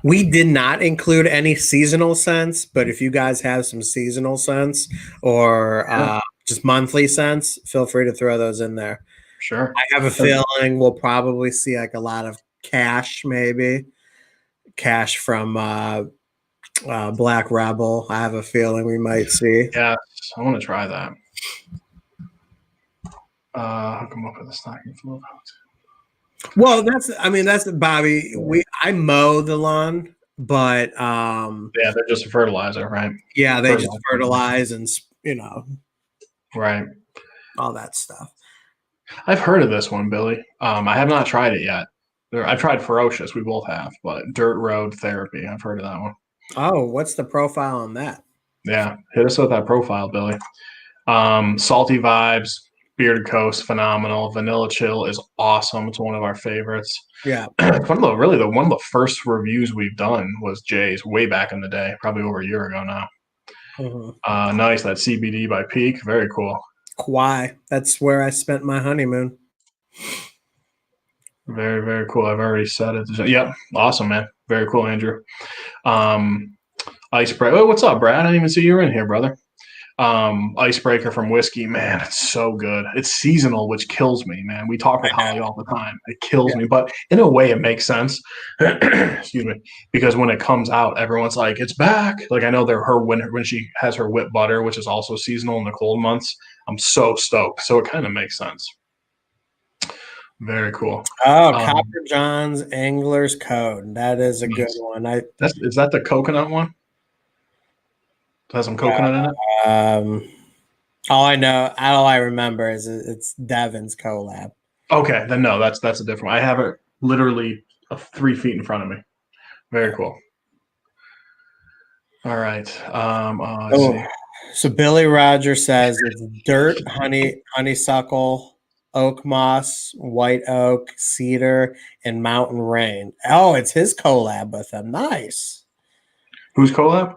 we did not include any seasonal scents, but if you guys have some seasonal scents or just monthly scents, feel free to throw those in there. Sure. I have a feeling we'll probably see like a lot of Cash, maybe Cash from Black Rebel. I have a feeling we might see. Yeah, I want to try that. Hook 'em up with a stocking full of hooks. Well, that's Bobby. I mow the lawn, but yeah, they're just a fertilizer, right? Yeah, they just fertilize and right, all that stuff. I've heard of this one, Billy. I have not tried it yet. I've tried Ferocious. We both have, but Dirt Road Therapy. I've heard of that one. Oh, what's the profile on that? Yeah, hit us with that profile, Billy. Salty Vibes. Bearded Coast, phenomenal. Vanilla Chill is awesome. It's one of our favorites. Yeah. One of the first reviews we've done was Jay's way back in the day, probably over a year ago now. Mm-hmm. Nice. That CBD by Peak. Very cool. Kauai. That's where I spent my honeymoon. Very, very cool. I've already said it. Yep. Awesome, man. Very cool, Andrew. Icebreaker. Oh, what's up, Brad? I didn't even see you were in here, brother. Icebreaker from Whiskey, man, it's so good. It's seasonal, which kills me, man. We talk with Holly all the time. It kills me, but in a way it makes sense. Excuse me. Because when it comes out, everyone's like, it's back. Like I know when she has her whipped butter, which is also seasonal in the cold months, I'm so stoked. So it kind of makes sense. Very cool. Oh, Copper John's Angler's Code. That is a good one. Is that the coconut one? Has some coconut in it? All I remember is it's Devon's collab. Okay, then no, that's a different one. I have it literally 3 feet in front of me. Very cool. All right. So Billy Rogers says it's dirt, honeysuckle, oak moss, white oak, cedar, and mountain rain. Oh, it's his collab with them. Nice. Whose collab?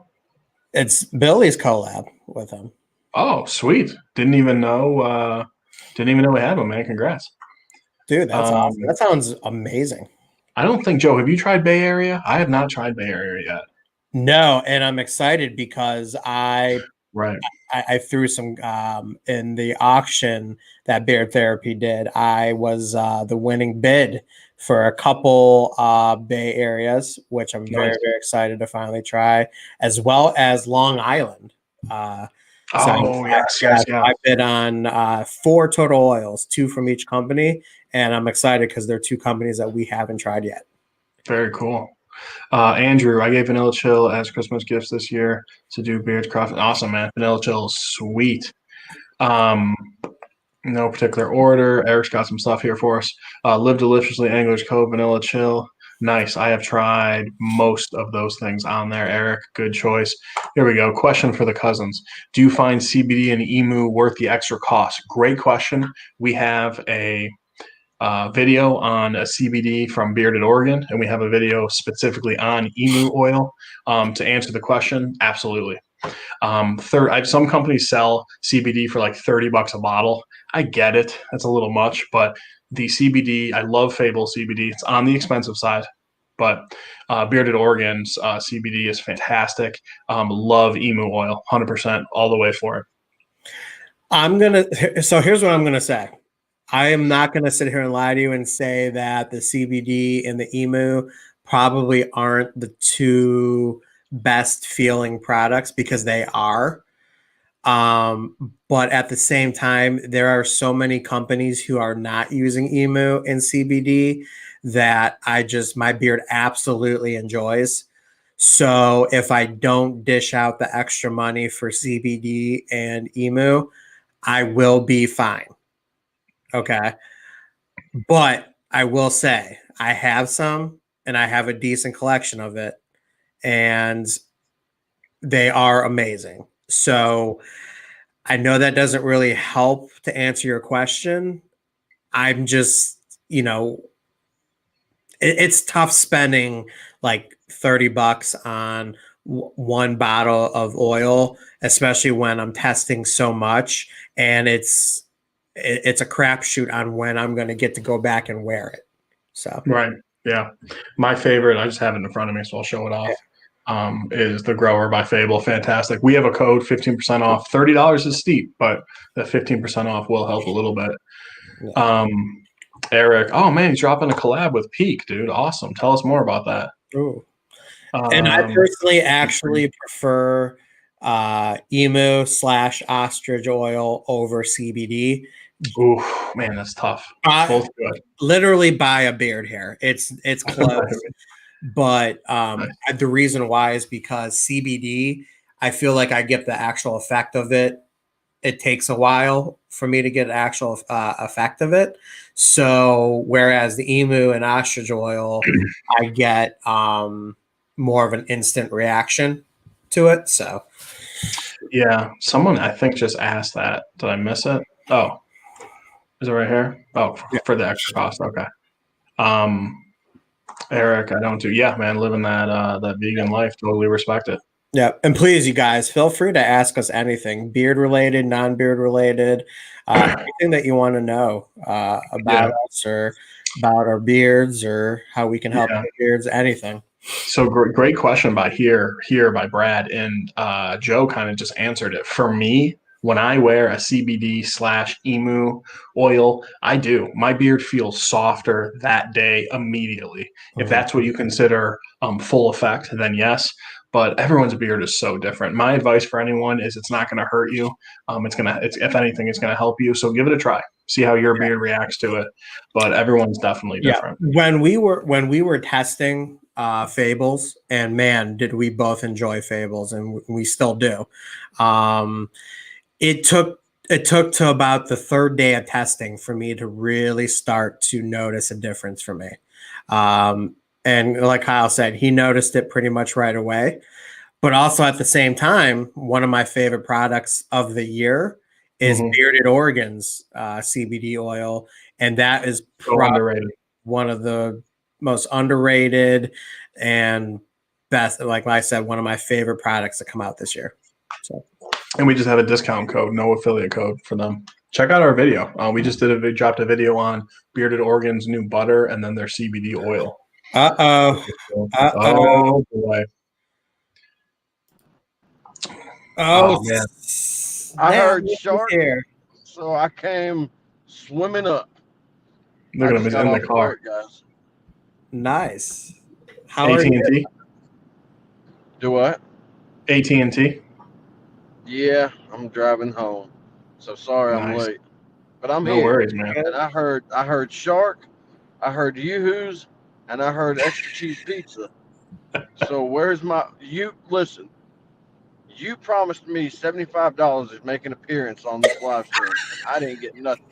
It's Billy's collab with him. Oh, sweet! Didn't even know we had one, man. Congrats, dude. That's awesome. That sounds amazing. I don't think Joe. Have you tried Bay Area? I have not tried Bay Area yet. No, and I'm excited because I threw some in the auction that Beard Therapy did. I was the winning bid for a couple Bay Areas, which I'm very, very excited to finally try, as well as Long Island. I bid on 4 total oils, 2 from each company, and I'm excited because they're 2 companies that we haven't tried yet. Very cool. Andrew, I gave Vanilla Chill as Christmas gifts this year to do Beard's Craft. Awesome, man. Vanilla Chill is sweet. No particular order. Eric's got some stuff here for us. Live Deliciously, Angler's Cove, Vanilla Chill. Nice. I have tried most of those things on there, Eric. Good choice. Here we go. Question for the cousins. Do you find CBD and emu worth the extra cost? Great question. We have a video on a CBD from Bearded Oregon, and we have a video specifically on emu oil. To answer the question, absolutely. Some companies sell CBD for like $30 a bottle. I get it. That's a little much, but the CBD, I love Fable CBD. It's on the expensive side, but Bearded Oregon's CBD is fantastic. Love emu oil, 100% all the way for it. So here's what I'm going to say. I am not going to sit here and lie to you and say that the CBD and the emu probably aren't the two best feeling products, because they are. But at the same time, there are so many companies who are not using emu and CBD that my beard absolutely enjoys. So if I don't dish out the extra money for CBD and emu, I will be fine. Okay. But I will say I have some, and I have a decent collection of it, and they are amazing. So I know that doesn't really help to answer your question. I'm just, it's tough spending like $30 on one bottle of oil, especially when I'm testing so much, and it's a crapshoot on when I'm going to get to go back and wear it. So Right. Yeah. My favorite, I just have it in front of me, so I'll show it off. Is the Grower by Fable. Fantastic. We have a code, 15% off. $30 is steep, but that 15% off will help a little bit. Yeah. Eric, oh man, he's dropping a collab with Peak, dude. Awesome. Tell us more about that. Ooh. And I personally actually prefer emu/ostrich oil over CBD. Ooh, man, that's tough. Both good. Literally by a beard hair. It's close. But the reason why is because CBD, I feel like I get the actual effect of it. It takes a while for me to get actual effect of it. So whereas the emu and ostrich oil, I get more of an instant reaction to it. So yeah, someone I think just asked that. Did I miss it? Oh, is it right here? Oh, for the extra cost. Okay. Eric, I don't do. Yeah, man, living that vegan life. Totally respect it. Yeah, and please, you guys, feel free to ask us anything, beard related, non-beard related, anything that you want to know about us or about our beards or how we can help our beards, anything. So great question by here by Brad, and Joe kind of just answered it. For me, when I wear a CBD/emu oil, my beard feels softer that day immediately. Mm-hmm. If that's what you consider full effect, then yes. But everyone's beard is so different. My advice for anyone is it's not going to hurt you. If anything, it's going to help you. So give it a try. See how your beard reacts to it. But everyone's definitely different. When we were testing Fables, and man, did we both enjoy Fables, and we still do. It took to about the third day of testing for me to really start to notice a difference for me. And like Kyle said, he noticed it pretty much right away. But also at the same time, one of my favorite products of the year is Bearded Oregon's CBD oil. And that is probably one of the most underrated and best, like I said, one of my favorite products to come out this year. So, and we just have a discount code, no affiliate code for them. Check out our video. We just dropped a video on Bearded Oregon's new butter and then their CBD oil. Oh boy. Oh man. I heard shark here, so I came swimming up. Look at him, he's in the car. Guys. Nice. How AT&T? Do what? AT&T? Yeah, I'm driving home. So sorry I'm late. But I'm here. No worries, man. And I heard shark, I heard yoo-hoos, and I heard extra cheese pizza. So where's listen, you promised me $75 to make an appearance on this live stream. I didn't get nothing.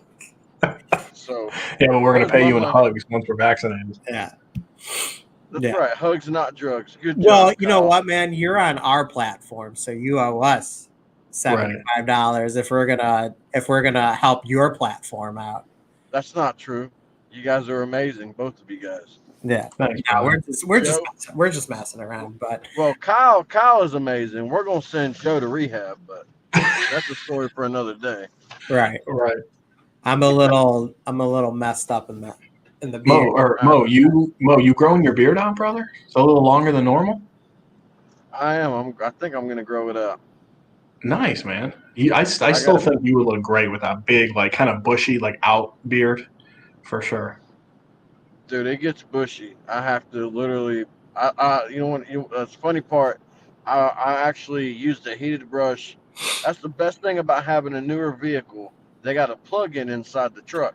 So Yeah, but we're gonna where's pay my you in money? hugs once we're vaccinated. Yeah. That's Yeah. right. Hugs, not drugs. Good Well, job. you know Kyle. what, man? You're on our platform, so you owe us $75 if we're gonna help your platform out. That's not true. You guys are amazing, both of you guys. Yeah. Thanks, No, brother. we're just messing around, but Well, Kyle is amazing. We're gonna send Joe to rehab, but that's a story for another day. right. Right. I'm a little messed up in the beard. Mo, you growing your beard out, brother? It's a little longer than normal. I am. I think I'm gonna grow it out. Nice, man. I still think you would look great with that big, like, kind of bushy, like, out beard, for sure. Dude, it gets bushy. I have to literally. You know what? That's the funny part. I actually used a heated brush. That's the best thing about having a newer vehicle. They got a plug-in inside the truck.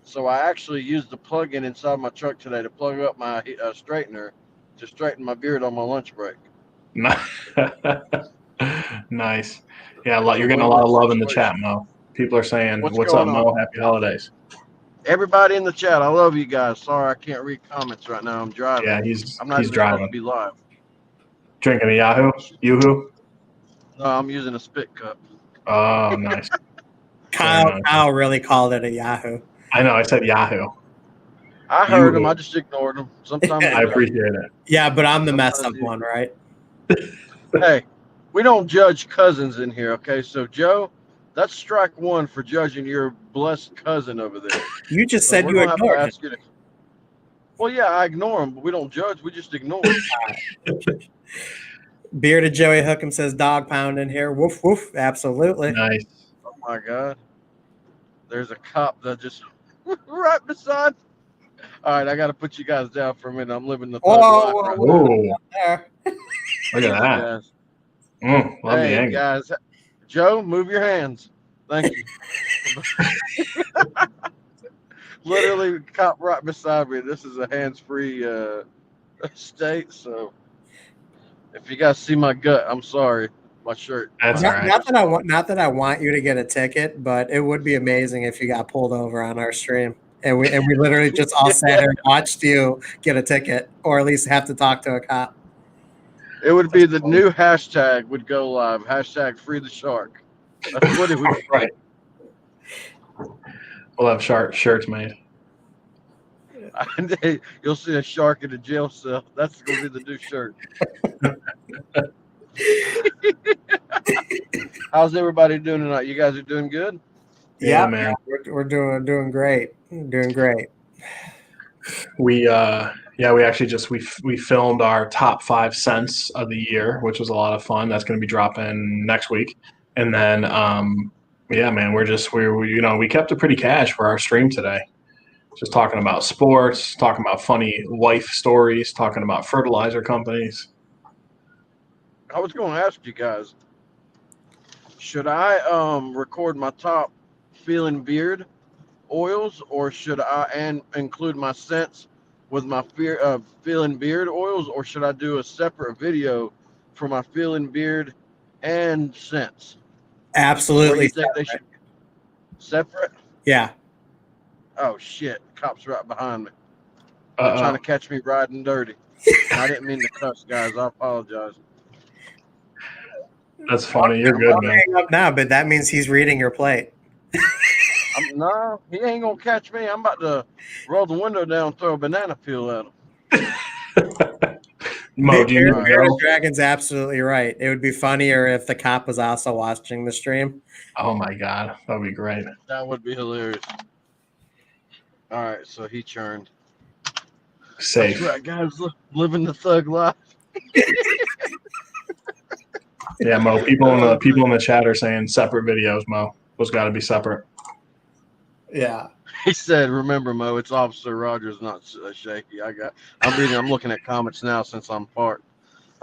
So I actually used the plug-in inside my truck today to plug up my straightener to straighten my beard on my lunch break. Nice. Yeah, you're getting a lot of love in the chat, Mo. People are saying, "What's up, Mo? Happy holidays." Everybody in the chat, I love you guys. Sorry, I can't read comments right now. I'm driving. Yeah, I'm not he's even driving. supposed to be live. Drinking a Yahoo? Yoo-hoo? No, I'm using a spit cup. Oh, nice. Kyle really called it a Yahoo. I know. I said Yahoo. I heard him. I just ignored him. Sometimes I appreciate it. Yeah, but I'm the messed up one, right? Hey, we don't judge cousins in here, okay? So, Joe, that's strike one for judging your blessed cousin over there. You just said you ignored him. Well, yeah, I ignore him, but we don't judge. We just ignore him. Bearded Joey Hookham says dog pound in here. Woof, woof. Absolutely. Nice. Oh, my God. There's a cop that just right beside. All right, I got to put you guys down for a minute. I'm living the thug life right now. There. Look at that. Love the angle. Guys. Joe, move your hands. Thank you. Literally, cop right beside me. This is a hands-free state, so if you guys see my gut, I'm sorry. My shirt. That's all right. Not that I want you to get a ticket, but it would be amazing if you got pulled over on our stream. And we literally just all sat here and watched you get a ticket, or at least have to talk to a cop. It would be the new hashtag would go live. Hashtag free the shark. That's what it would be. Right. We'll have shirts made. You'll see a shark in a jail cell. That's going to be the new shirt. How's everybody doing tonight? You guys are doing good? Yeah, man. We're doing great. Doing great. We actually we filmed our top 5 cents of the year, which was a lot of fun. That's going to be dropping next week. And then man, we kept it pretty cash for our stream today. Just talking about sports, talking about funny wife stories, talking about fertilizer companies. I was going to ask you guys, should I record my top feeling beard oils, or should I include my scents with my feeling beard oils, or should I do a separate video for my feeling beard and scents? Absolutely. Think they should separate? Yeah. Oh shit! Cops right behind me. They're trying to catch me riding dirty. I didn't mean to cuss, guys. I apologize. That's funny. You're good, man. Hang up now, but that means he's reading your plate. No, he ain't gonna catch me. I'm about to roll the window down and throw a banana peel at him. Mo, do you Dragon's absolutely right. It would be funnier if the cop was also watching the stream. Oh my God, that would be great. That would be hilarious. All right, so he churned. Safe. That's right, guys. Living the thug life. Yeah, Mo. People in the chat are saying separate videos. Mo, those got to be separate. Yeah. He said, "Remember, Mo, it's Officer Rogers, not Shaky." I'm looking at comments now since I'm parked.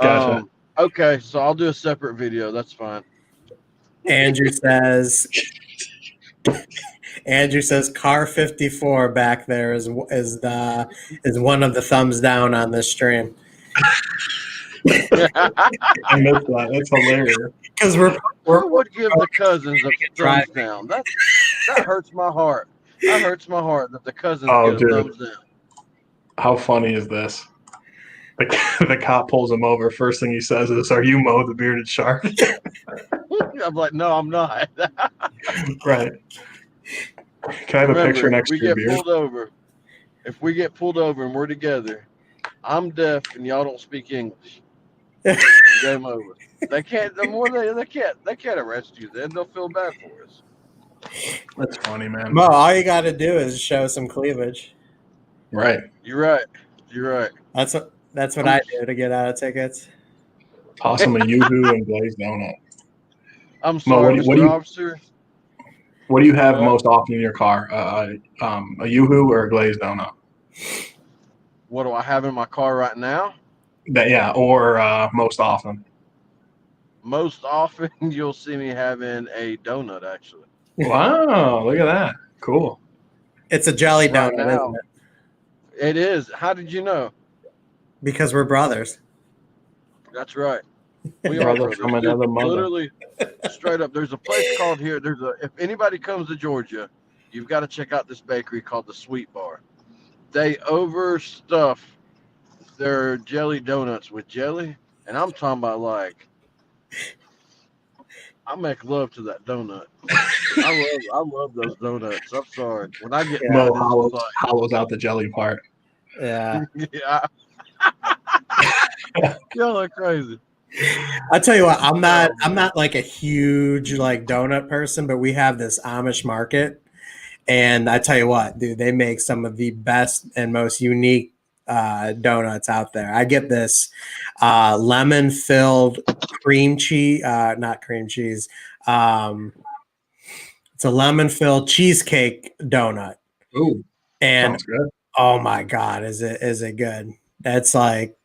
Gotcha. Okay, so I'll do a separate video. That's fine. Andrew says car 54 back there is one of the thumbs down on this stream. I missed that. That's hilarious. Because who would give the cousins a thumbs down? That hurts my heart. That hurts my heart that the cousins Oh, get a dude. thumbs down. How funny is this? The cop pulls him over. First thing he says is, "Are you Mo the bearded shark?" I'm like, no, I'm not. Right. Can I have a picture Remember, next we to your get beard? pulled over. If we get pulled over and we're together, I'm deaf and y'all don't speak English. Game over. They can't. The more they can't arrest you. Then they'll feel bad for us. That's funny, man. Mo, all you got to do is show some cleavage. Right. You're right. You're right. That's what I do to get out of tickets. Toss him a yoo-hoo and glazed donut. I'm Mo, sorry, what do Mr. you Officer. what do you have What? most often in your car? A yoo-hoo or a glazed donut? What do I have in my car right now? Or most often. Most often, you'll see me having a donut. Actually, Wow, look at that. Cool. It's a jelly right donut, now, isn't it? it is. How did you know? Because we're brothers. That's right. We are Brother brothers. from Dude, another mother. literally, straight up. There's a place called here. If anybody comes to Georgia, you've got to check out this bakery called the Sweet Bar. They overstuff their jelly donuts with jelly, and I'm talking about like I make love to that donut. I love those donuts. I'm sorry. When I get Mo mad, it's just hollows out the jelly part. Yeah. like, yeah. Y'all are crazy. I tell you what, I'm not like a huge like donut person, but we have this Amish market, and I tell you what, dude, they make some of the best and most unique donuts out there. I get this lemon filled cream cheese, not cream cheese. It's a lemon filled cheesecake donut, Ooh, and sounds good. oh my god, is it good? That's like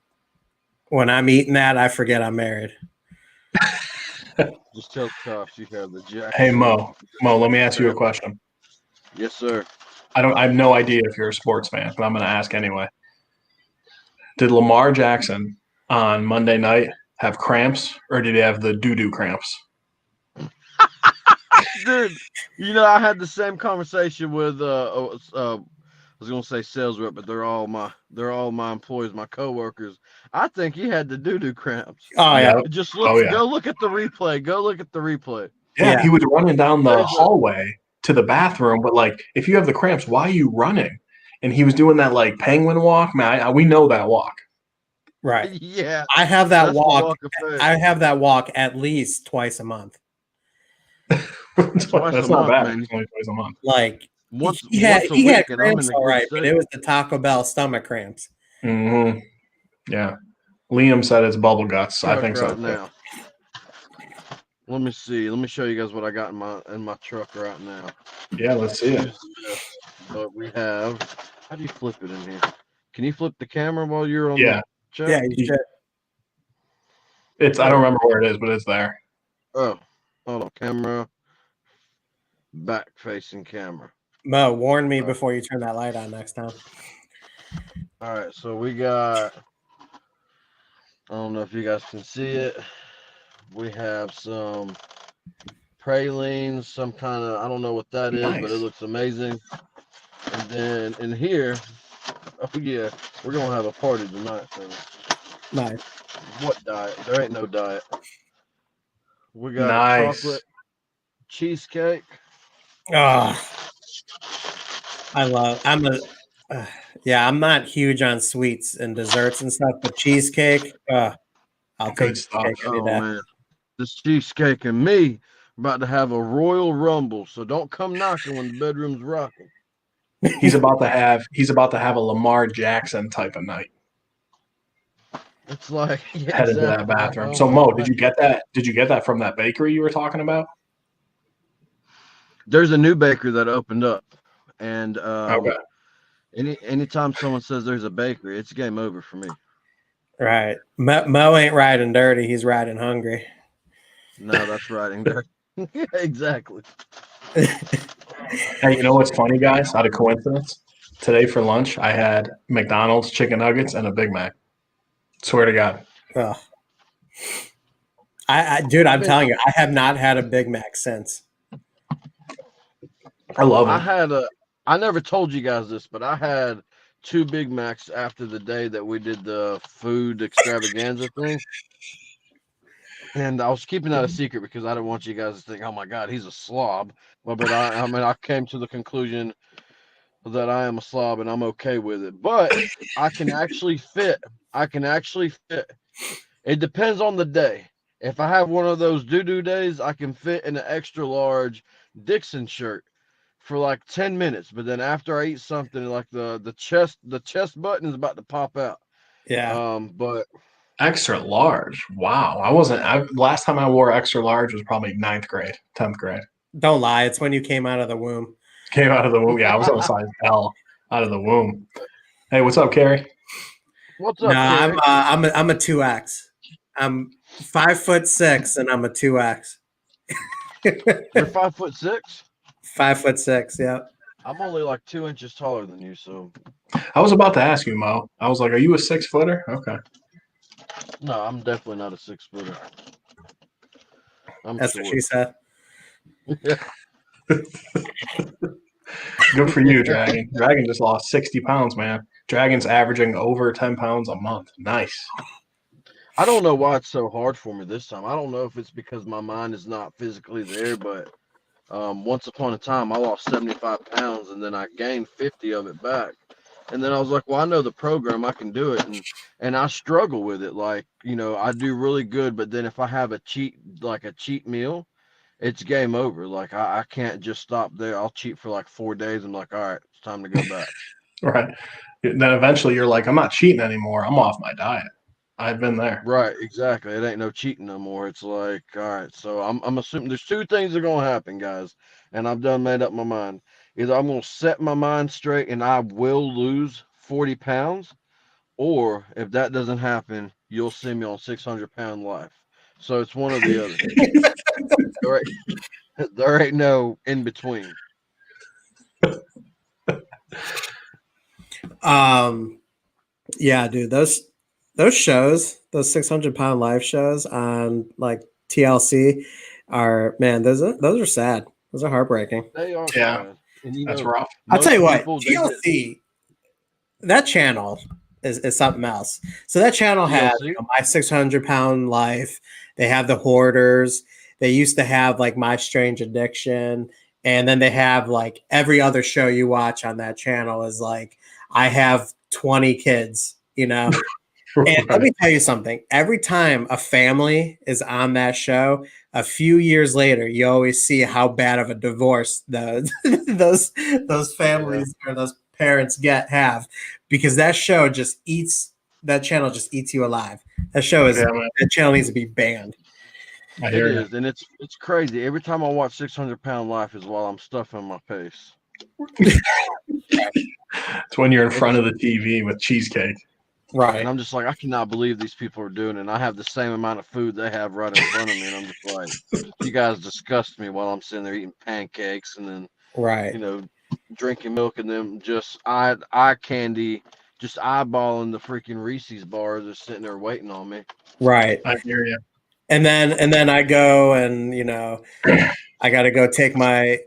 when I'm eating that, I forget I'm married. Just tell Tough you have the jack. Hey Mo, let me ask you a question. Yes, sir. I have no idea if you're a sports fan, but I'm going to ask anyway. Did Lamar Jackson on Monday night have cramps, or did he have the doo-doo cramps? Dude, I had the same conversation with I was gonna say sales rep, but they're all my employees, my coworkers. I think he had the doo-doo cramps. Oh yeah, Just look, Oh, yeah. go look at the replay. Go look at the replay. Yeah, Yeah. he was running down the There's a- hallway to the bathroom, but like, if you have the cramps, why are you running? And he was doing that like penguin walk. Man, we know that walk. right. Yeah, I have that that's the walk. walk of fame. I have that walk at least twice a month. That's Twice a not month, bad. man. It's only twice a month. Like Once he had a he had week, and I'm in cramps the all good right, but shape. it was the Taco Bell stomach cramps. Mm-hmm. Yeah. Liam said it's bubble guts. I think so right too. now. Let me see. Let me show you guys what I got in my truck right now. Yeah, let's see it. But we have. How do you flip it in here? Can you flip the camera while you're on Yeah. the chat? Yeah, you should. It's I don't remember where it is, but it's there. Oh, hold on. Camera. Back facing camera. Mo, warn me before you turn that light on next time. All right. So we got. I don't know if you guys can see it. We have some pralines, some kind of, I don't know what that is, but it Nice. looks amazing. And then in here, oh yeah, we're gonna have a party tonight. So Nice. what diet? There ain't no diet. We got Nice. chocolate cheesecake. Oh, I'm not huge on sweets and desserts and stuff, but cheesecake, I'll take Good stuff. cheesecake any Oh day. man, this cheesecake and me about to have a royal rumble. So don't come knocking when the bedroom's rocking. He's about to have a Lamar Jackson type of night. It's like Headed to that bathroom. Oh, So Mo, my did you get that? Did you get that from that bakery you were talking about? There's a new bakery that opened up, and Okay. anytime someone says there's a bakery, it's game over for me. Right. Mo ain't riding dirty, he's riding hungry. No, that's riding there. Exactly. Hey, you know what's funny, guys? Out of coincidence, today for lunch I had McDonald's chicken nuggets and a Big Mac. Swear to God. Ugh. Dude, I'm telling you, I have not had a Big Mac since. I love I it. had I never told you guys this, but I had 2 Big Macs after the day that we did the food extravaganza thing. And I was keeping that a secret because I didn't want you guys to think, oh my God, he's a slob. But I mean, I came to the conclusion that I am a slob and I'm okay with it. But I can actually fit. It depends on the day. If I have one of those doo-doo days, I can fit in an extra large Dixon shirt for like 10 minutes. But then after I eat something, like the chest button is about to pop out. Yeah. But Extra large. Wow. Last time I wore extra large was probably 9th grade, 10th grade. Don't lie. It's when you came out of the womb. Came out of the womb. Yeah, I was on a size L out of the womb. Hey, what's up, Carrie? what's No, up, Carrie? I'm a 2X. I'm 5'6" and I'm a 2X. You're 5'6"? 5'6", yeah. I'm only like 2 inches taller than you, so I was about to ask you, Mo. I was like, are you a 6-footer? Okay. no, I'm definitely not a 6-footer. I'm That's short. what she said. Good for you, Dragon. Dragon just lost 60 pounds, man. Dragon's averaging over 10 pounds a month. Nice. I don't know why it's so hard for me this time. I don't know if it's because my mind is not physically there, but once upon a time I lost 75 pounds and then I gained 50 of it back. And then I was like, well, I know the program, I can do it. And I struggle with it. Like, you know, I do really good, but then if I have a cheat meal, it's game over. Like I can't just stop there. I'll cheat for like 4 days. I'm like, all right, it's time to go back. Right. Then eventually you're like, I'm not cheating anymore. I'm off my diet. I've been there. Right, exactly. It ain't no cheating no more. It's like, all right, so I'm assuming there's 2 things that are gonna happen, guys, and I've done made up my mind. Either I'm gonna set my mind straight and I will lose 40 pounds, or if that doesn't happen, you'll see me on 600-pound life. So it's one or the other. There ain't no in between. Yeah, dude, those shows, those 600-pound live shows on like TLC are, man, those are sad. Those are heartbreaking. They are Yeah, sad. And you That's know, rough. I'll tell you most what, people, they get TLC, that channel is something else. So that channel has TLC. My 600-Pound Life. They have the Hoarders. They used to have like My Strange Addiction, and then they have like every other show you watch on that channel is like, I have 20 kids, you know. And let me tell you something. Every time a family is on that show, a few years later, you always see how bad of a divorce those families or those parents have, because that channel just eats you alive. That channel needs to be banned. I It hear you. is, and it's crazy. Every time I watch 600-Pound Life is while I'm stuffing my face. It's when you're in front of the TV with cheesecake. And Right. I'm just like, I cannot believe these people are doing it. And I have the same amount of food they have right in front of me. And I'm just like, you guys disgust me while I'm sitting there eating pancakes and then, Right. you know, drinking milk and then just eye candy, just eyeballing the freaking Reese's bars are sitting there waiting on me. Right. I hear you. And then I go and, you know, I got to go take my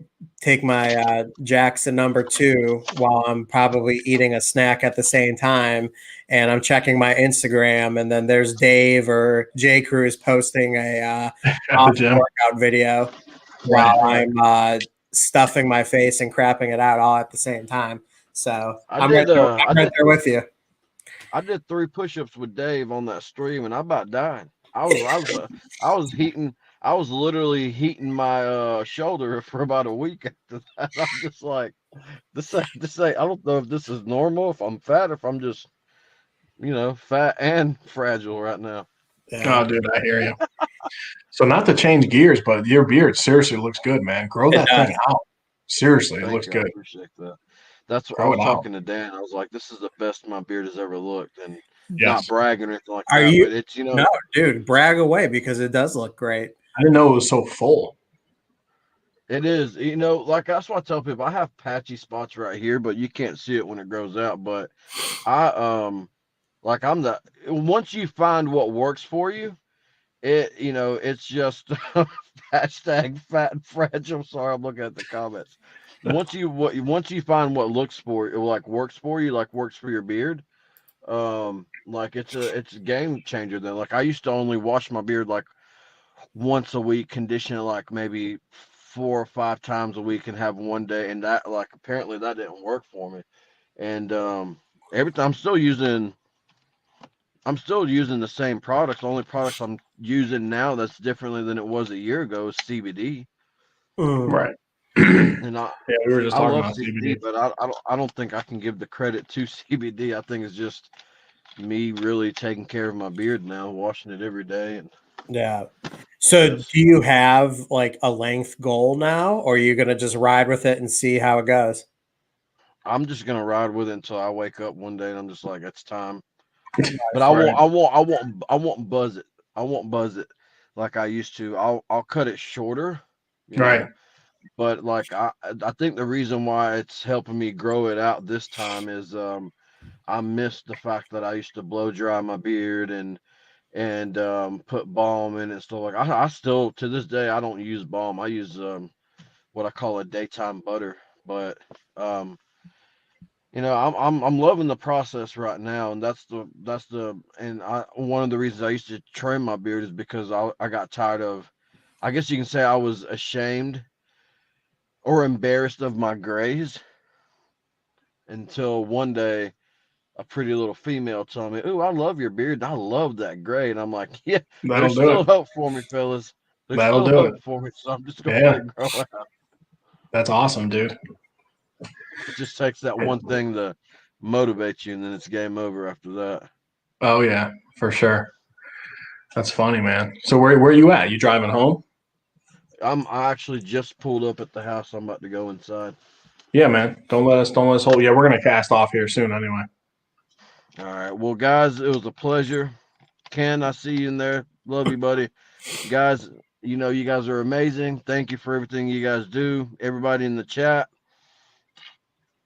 Jackson #2 while I'm probably eating a snack at the same time, and I'm checking my Instagram, and then there's Dave or J. Cruz posting a At the awesome gym. workout video while I'm stuffing my face and crapping it out all at the same time. So I'm right there with you. I did 3 push-ups with Dave on that stream, and I about died. I was heating. I was literally heating my shoulder for about a week after that. I'm just like, this ain't. I don't know if this is normal, if I'm fat, if I'm just, you know, fat and fragile right now. Yeah. Oh, dude, I hear you. So not to change gears, but your beard seriously looks good, man. Grow that thing out. Seriously, it looks Thank you. I good. appreciate that. That's what I Grow was it out. talking to Dan. I was like, this is the best my beard has ever looked, and not Yes. bragging or anything like Are that. you- But it's, you know, No, dude, brag away because it does look great. I didn't know it was so full. it is, you know, like that's what I tell people. I have patchy spots right here, but you can't see it when it grows out. But like once you find what works for you, you know, it's just hashtag fat and fragile. Sorry, I'm looking at the comments. once you find what looks for it, like works for you, like works for your beard, like it's a game changer. Then, like I used to only wash my beard like once a week, condition it like maybe 4 or 5 times a week, and have one day, and that like apparently that didn't work for me. And every time I'm still using the same products. The only products I'm using now that's differently than it was a year ago is CBD. Mm. Right. And Yeah, we were just I talking love about CBD, CBD. but I don't think I can give the credit to CBD. I think it's just me really taking care of my beard now, washing it every day, and Yeah. So yes, do you have like a length goal now, or are you gonna just ride with it and see how it goes? I'm just gonna ride with it until I wake up one day and I'm just like, it's time. But Right. I won't buzz it. I won't buzz it like I used to. I'll cut it shorter, you Right. know. But like I think the reason why it's helping me grow it out this time is I missed the fact that I used to blow dry my beard and put balm in it and stuff. Like I still to this day I don't use balm. I use what I call a daytime butter. But um I'm loving the process right now, and one of the reasons I used to trim my beard is because I got tired of, I guess you can say I was ashamed or embarrassed of my grays until one day a pretty little female told me, "Ooh, I love your beard. I love that gray." And I'm like, "Yeah, That'll there's do still it. hope for me, fellas. There's That'll still do it. hope for me." So I'm just gonna let Yeah. it grow out. That's awesome, dude. It just takes that one thing to motivate you, and then it's game over after that. Oh yeah, for sure. That's funny, man. So where you at? You driving home? I actually just pulled up at the house. I'm about to go inside. Yeah, man. Don't let us hold. Yeah, we're gonna cast off here soon anyway. All right. Well, guys, it was a pleasure. Ken, I see you in there. Love you, buddy. Guys, you guys are amazing. Thank you for everything you guys do. Everybody in the chat,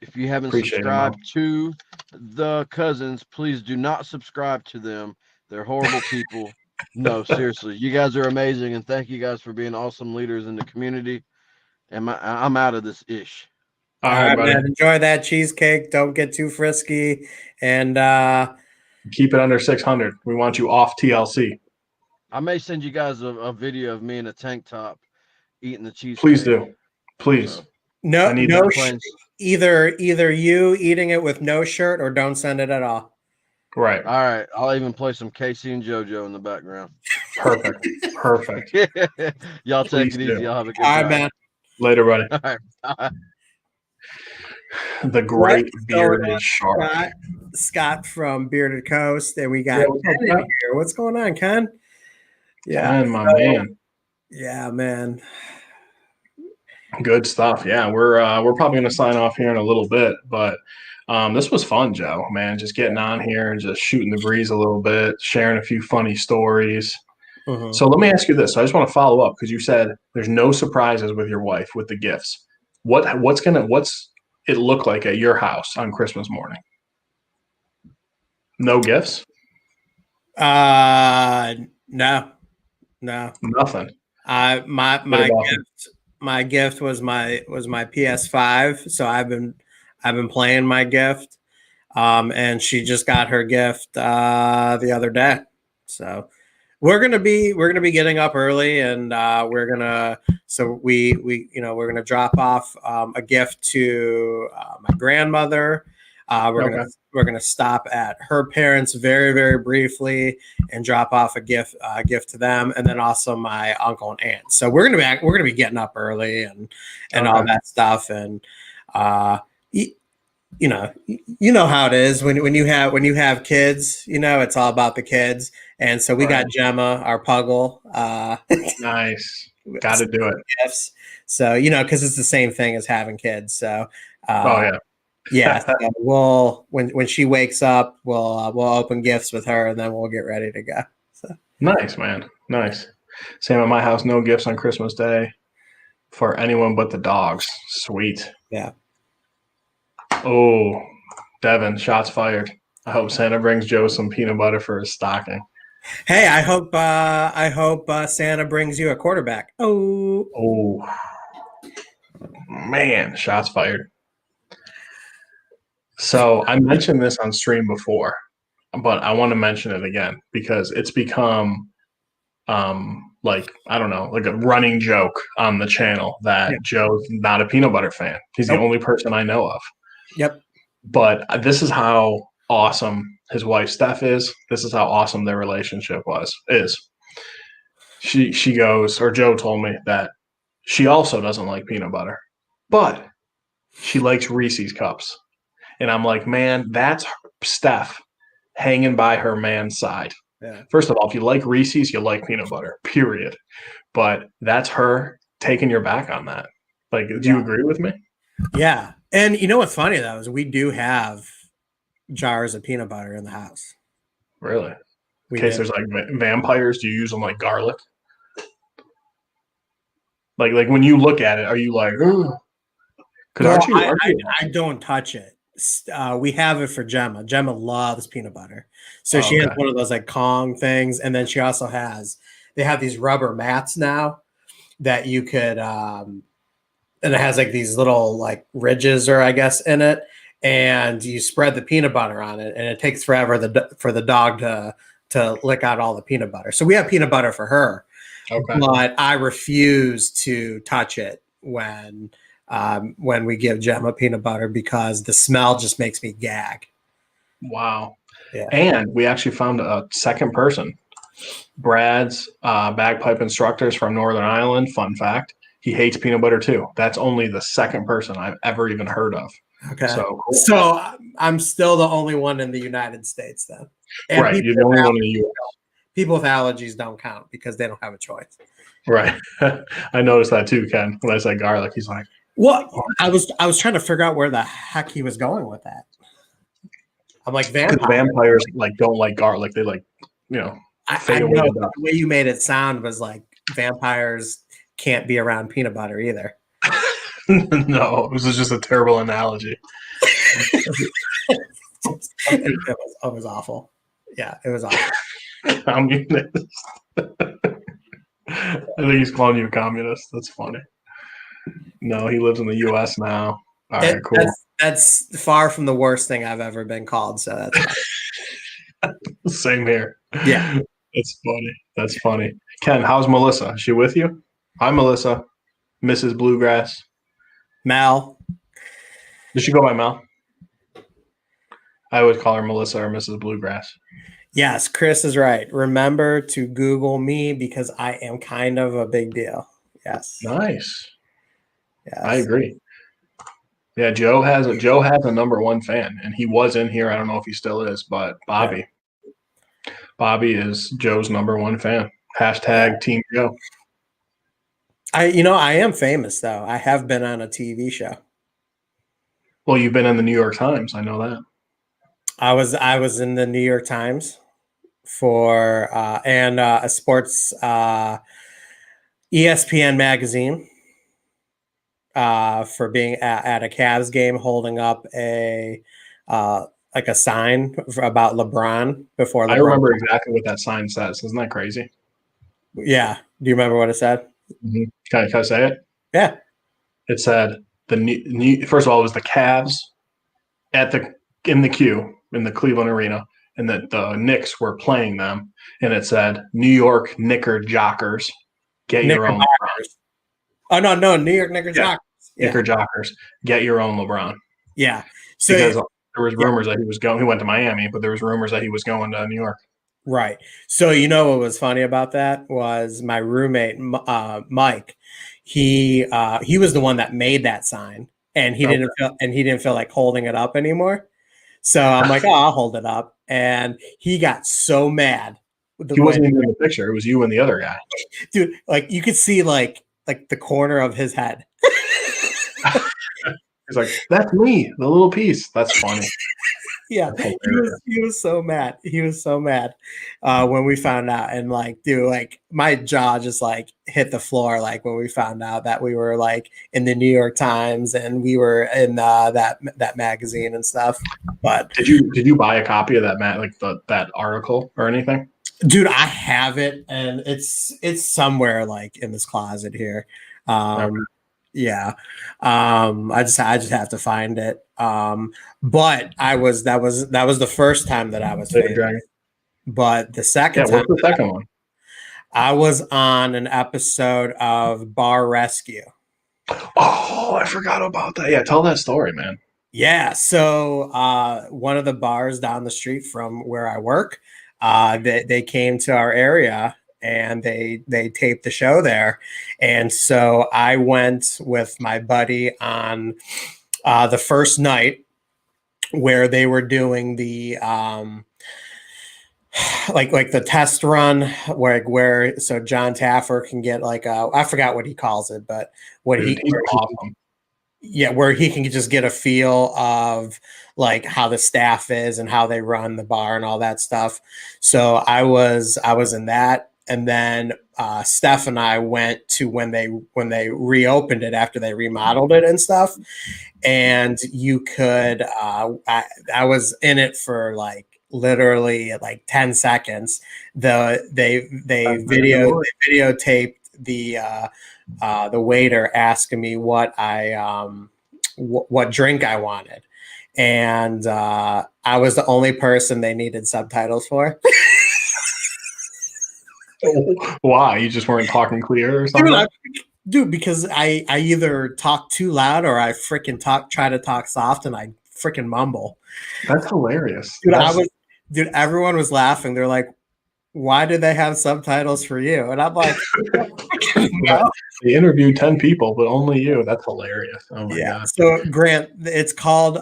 if you haven't Appreciate it, man. subscribed to the cousins, please do not subscribe to them. They're horrible people. No, seriously. You guys are amazing, and thank you guys for being awesome leaders in the community. And I'm out of this ish. All All right, right, buddy. man. Enjoy that cheesecake. Don't get too frisky. And Keep it under 600. We want you off TLC. I may send you guys a video of me in a tank top eating the Please cheesecake. do. Please. So I no, need no, that. planes. either you eating it with no shirt or don't send it at all. Right. All right, I'll even play some Casey and JoJo in the background. Perfect. Perfect. Y'all take Please it do. easy. Y'all have a good All right, night. man. Later, buddy. All right. Bye. The What's great going bearded on, shark. Scott from Bearded Coast, and we got Yeah, what's up, Ken in Ken? here. What's going on, Ken? Yeah, And my man. yeah, man. Good stuff. Yeah, we're probably gonna sign off here in a little bit, but this was fun, Joe. Man, just getting on here and just shooting the breeze a little bit, sharing a few funny stories. Mhm. So let me ask you this. I just want to follow up because you said there's no surprises with your wife with the gifts. What's it look like at your house on Christmas morning? No gifts? No, no. Nothing. My What about my gift was my PS5. So I've been playing my gift. And she just got her gift the other day. So we're gonna be getting up early, and we're gonna drop off a gift to my grandmother. Okay. We're gonna stop at her parents very very briefly and drop off a gift to them, and then also my uncle and aunt. So we're gonna be getting up early and all Okay. that stuff, and you know how it is when you have kids. It's all about the kids, and so we got Right. Gemma, our puggle, Nice. Got to do it. gifts. So because it's the same thing as having kids. So Oh yeah. yeah, so we'll when she wakes up, we'll open gifts with her, and then we'll get ready to go. So Nice, man. Nice. Same at my house. No gifts on Christmas Day for anyone but the dogs. Sweet. yeah. Oh, Devin, shots fired. I hope Santa brings Joe some peanut butter for his stocking. Hey, I hope Santa brings you a quarterback. Oh, Oh, Man, shots fired. So I mentioned this on stream before, but I want to mention it again because it's become like I don't know, like a running joke on the channel that Joe's not a peanut butter fan. He's the only person I know of. Yep. But this is how awesome his wife Steph is. This is how awesome their relationship is. She goes, or Joe told me that she also doesn't like peanut butter, but she likes Reese's cups. And I'm like, man, that's Steph hanging by her man's side. Yeah. First of all, if you like Reese's, you like peanut butter, period. But that's her taking your back on that. Like, do you agree with me? Yeah. And you know what's funny, though, is we do have jars of peanut butter in the house. Really? We In case did. there's like vampires, do you use them like garlic? Like when you look at it, are you like, ooh? Because I don't touch it. We have it for Gemma. Gemma loves peanut butter. So she has one of those like Kong things. And then she also they have these rubber mats now that you could, and it has like these little like ridges or I guess in it. And you spread the peanut butter on it and it takes forever for the dog to lick out all the peanut butter. So we have peanut butter for her, but I refuse to touch it when we give Gemma peanut butter because the smell just makes me gag. Wow. Yeah. And we actually found a second person. Brad's bagpipe instructors from Northern Ireland. Fun fact. He hates peanut butter too. That's only the second person I've ever even heard of. Okay. So, cool. So I'm still the only one in the United States then. And right. You're the only one in the U.S. People with allergies don't count because they don't have a choice. Right. I noticed that too, Ken. When I said garlic, he's like, "What?" I was trying to figure out where the heck he was going with that. I'm like, vampires like don't like garlic. They like, I know the way you made it sound was like vampires can't be around peanut butter either. No, it was just a terrible analogy. It was awful. Yeah, it was awful. Communist. I think he's calling you a communist. That's funny. No, he lives in the U.S. now. All right, cool. That's far from the worst thing I've ever been called. So that's fine. Same here. Yeah. It's funny. That's funny. Ken, how's Melissa? Is she with you? Hi, Melissa. Mrs. Bluegrass. Mel. Does she go by Mel? I would call her Melissa or Mrs. Bluegrass. Yes, Chris is right. Remember to Google me because I am kind of a big deal. Yes. Nice. Yes. I agree. Yeah, Joe has a number one fan, and he was in here. I don't know if he still is, but Bobby. Yeah. Bobby is Joe's number one fan. # Team Joe. I am famous though. I have been on a TV show. Well, you've been in the New York Times. I know that. I was in the New York Times for and a sports ESPN magazine for being at a Cavs game, holding up a sign about LeBron before. LeBron. I remember exactly what that sign says. Isn't that crazy? Yeah. Do you remember what it said? Mm-hmm. Can I say it? Yeah. It said first of all, it was the Cavs in the queue in the Cleveland Arena, and that the Knicks were playing them, and it said New York Knickerjockers, get your own LeBron. Oh no, New York Knickerjockers. Yeah. Knickerjockers, get your own LeBron. Yeah. So because there was rumors that he went to Miami, but there was rumors that he was going to New York. Right. So what was funny about that was my roommate Mike. He was the one that made that sign, and he didn't feel like holding it up anymore. So I'm like, I'll hold it up, and he got so mad. He wasn't even in the picture. It was you and the other guy, dude. Like you could see like the corner of his head. He's like, "That's me, the little piece." That's funny. Yeah, he was so mad. He was so mad when we found out, and my jaw just hit the floor when we found out that we were in the New York Times and we were in that magazine and stuff. But did you buy a copy of that that article or anything? Dude, I have it, and it's somewhere in this closet here. Yeah. I just have to find it. But that was the first time that I was Bearded famous. Dragon. But the second Yeah, time what's the second one? I was on an episode of Bar Rescue. Oh, I forgot about that. Yeah, tell that story, man. Yeah, so one of the bars down the street from where I work, they came to our area and they taped the show there, and so I went with my buddy on the first night where they were doing the like the test run where so John Taffer can get like I forgot what he calls it, but what Dude, he's where awesome. yeah, where he can just get a feel of like how the staff is and how they run the bar and all that stuff. So I was in that, and then Steph and I went to when they reopened it after they remodeled it and stuff, and you could I was in it for like literally like 10 seconds. They videotaped the waiter asking me what drink I wanted, and I was the only person they needed subtitles for. Why? You just weren't talking clear or something? Dude, because I either talk too loud or I freaking try to talk soft and I freaking mumble. That's hilarious. Dude, everyone was laughing. They're like, "Why did they have subtitles for you?" And I'm like, They interviewed 10 people, but only you. That's hilarious. Oh my yeah. god. So Grant, it's called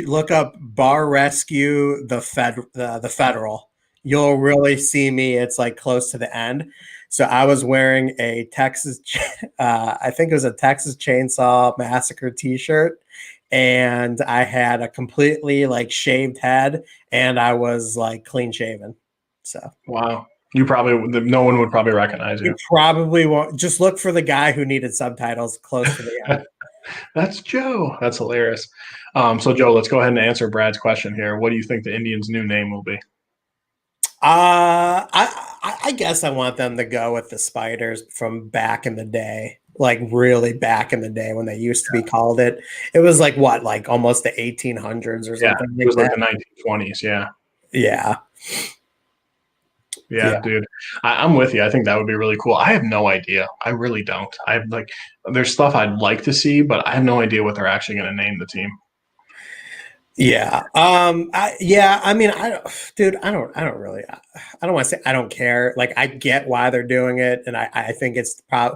look up Bar Rescue the Federal. You'll really see me. It's like close to the end. So I was wearing a Texas I think it was a Texas Chainsaw Massacre t-shirt, and I had a completely like shaved head, and I was like clean shaven. So Wow. No one would probably recognize you. you probably won't. Just look for the guy who needed subtitles close to the end. That's Joe. That's hilarious. So Joe, let's go ahead and answer Brad's question here. What do you think the Indians' new name will be? I guess I want them to go with the Spiders from back in the day, like really back in the day when they used to be called it. It was like what, like almost the 1800s or Yeah, something it was like like that. the 1920s. Yeah. Yeah. Yeah, Yeah. dude. I'm with you. I think that would be really cool. I have no idea. I really don't. I have like, there's stuff I'd like to see, but I have no idea what they're actually going to name the team. Yeah. I mean, dude, I don't really, I don't want to say I don't care. Like, I get why they're doing it, and I think it's I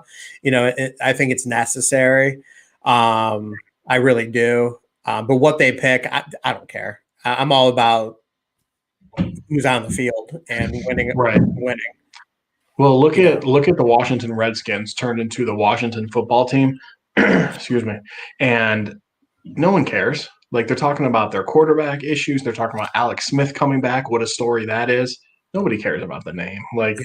think it's necessary. I really do. But what they pick, I don't care. I'm all about who's on the field and winning. Right. Winning. Well, look at the Washington Redskins turned into the Washington football team. Excuse me. And no one cares. Like, they're talking about their quarterback issues. They're talking about Alex Smith coming back. What a story that is. Nobody cares about the name. Like,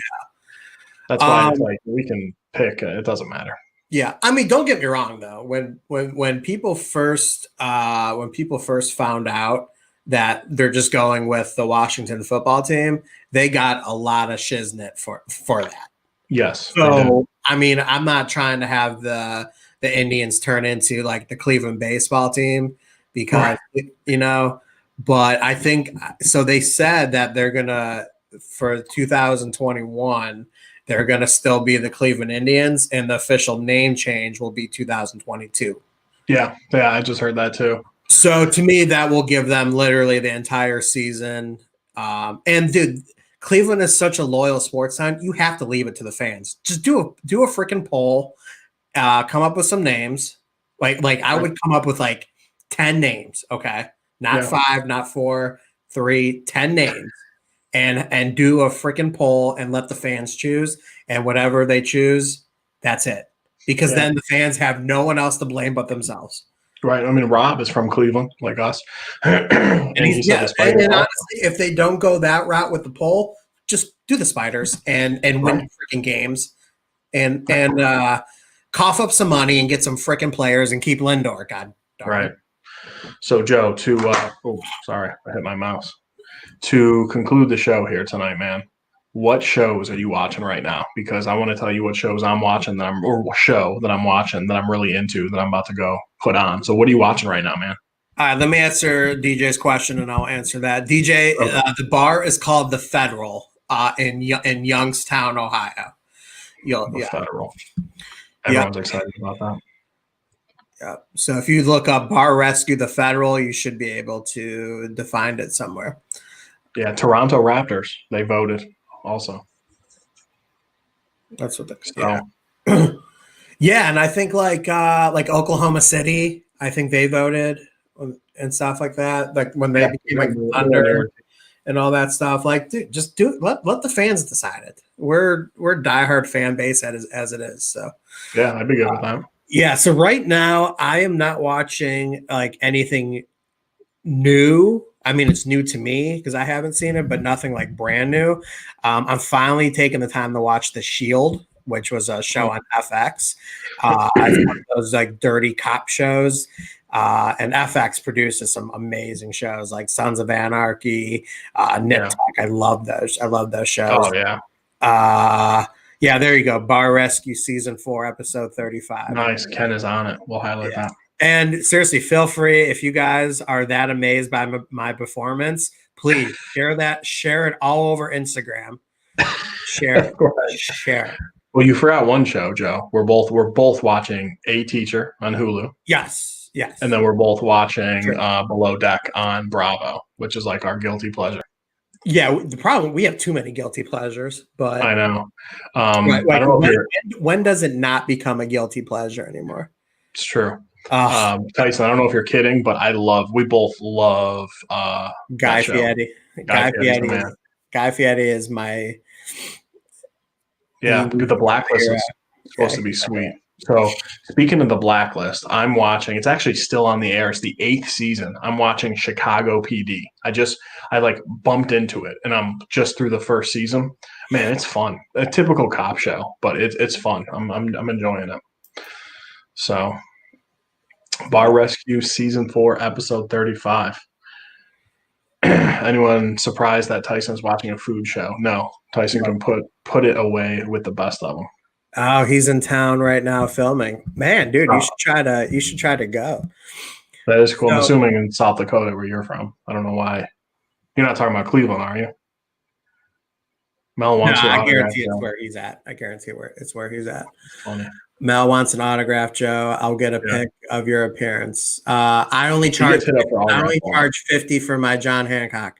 that's why it's like we can pick. It doesn't matter. Yeah, I mean, don't get me wrong though. When people first found out that they're just going with the Washington football team, they got a lot of shiznit for that. Yes. So I mean, I'm not trying to have the Indians turn into like the Cleveland baseball team because but I think so. They said that they're gonna for 2021. They're going to still be the Cleveland Indians, and the official name change will be 2022. Yeah, I just heard that too. So to me, that will give them literally the entire season. And dude, Cleveland is such a loyal sports town. You have to leave it to the fans. Just do a freaking poll. Come up with some names. Like I would come up with like 10 names. Okay, not 5, not 4, 3, 10 names. And do a freaking poll and let the fans choose, and whatever they choose, that's it. Because then the fans have no one else to blame but themselves. Right. I mean, Rob is from Cleveland, like us. and honestly, if they don't go that route with the poll, just do the Spiders and win freaking games, and cough up some money and get some freaking players and keep Lindor. God darn it. So Joe, sorry, I hit my mouse. To conclude the show here tonight, man, what shows are you watching right now? Because I want to tell you what shows I'm watching or what show that I'm watching that I'm really into that I'm about to go put on. So what are you watching right now, man? All right, let me answer DJ's question, and I'll answer that. DJ, Okay. the bar is called the Federal in Youngstown, Ohio. The Federal. Yeah. Everyone's excited about that. Yeah. So if you look up Bar Rescue the Federal, you should be able to find it somewhere. Yeah, Toronto Raptors. They voted also. That's what they. So Yeah. Yeah, and I think like Oklahoma City, I think they voted and stuff like that. Like when they became like Thunder and all that stuff. Like, dude, just do it. Let the fans decide it. We're diehard fan base as it is. So yeah, I'd be good with that. yeah. So right now, I am not watching like anything new. I mean, it's new to me because I haven't seen it, but nothing like brand new. I'm finally taking the time to watch The Shield, which was a show on FX. It's one of those like dirty cop shows. And FX produces some amazing shows like Sons of Anarchy, Nip Tuck. I love those. I love those shows. Oh yeah. Yeah, there you go. Bar Rescue season 4, episode 35. Nice. Ken is on it. We'll highlight that. And seriously, feel free if you guys are that amazed by my performance, please share it all over Instagram. Share. Well, you forgot one show, Joe. We're both watching A Teacher on Hulu. Yes. And then we're both watching Below Deck on Bravo, which is like our guilty pleasure. Yeah, the problem we have too many guilty pleasures, but I know. I don't know when does it not become a guilty pleasure anymore? It's true. Tyson, I don't know if you're kidding, but we both love Guy Fieri. Guy Fieri is my the Blacklist is supposed to be sweet. So speaking of the Blacklist, I'm watching. It's actually still on the air. It's the 8th season. I'm watching Chicago PD. I like bumped into it, and I'm just through the first season. Man, it's fun. A typical cop show, but it's fun. I'm enjoying it. So, Bar Rescue season 4, episode 35. Anyone surprised that Tyson's watching a food show? No, Tyson can put it away with the best of them. Oh, he's in town right now filming. Man, dude, you should try to go. That is cool. I'm assuming in South Dakota where you're from. I don't know why. You're not talking about Cleveland, are you? Mel wants I guarantee it's where he's at. It's where he's at. Funny. Mel wants an autograph, Joe. I'll get a pic of your appearance. I only charge 50 for my John Hancock.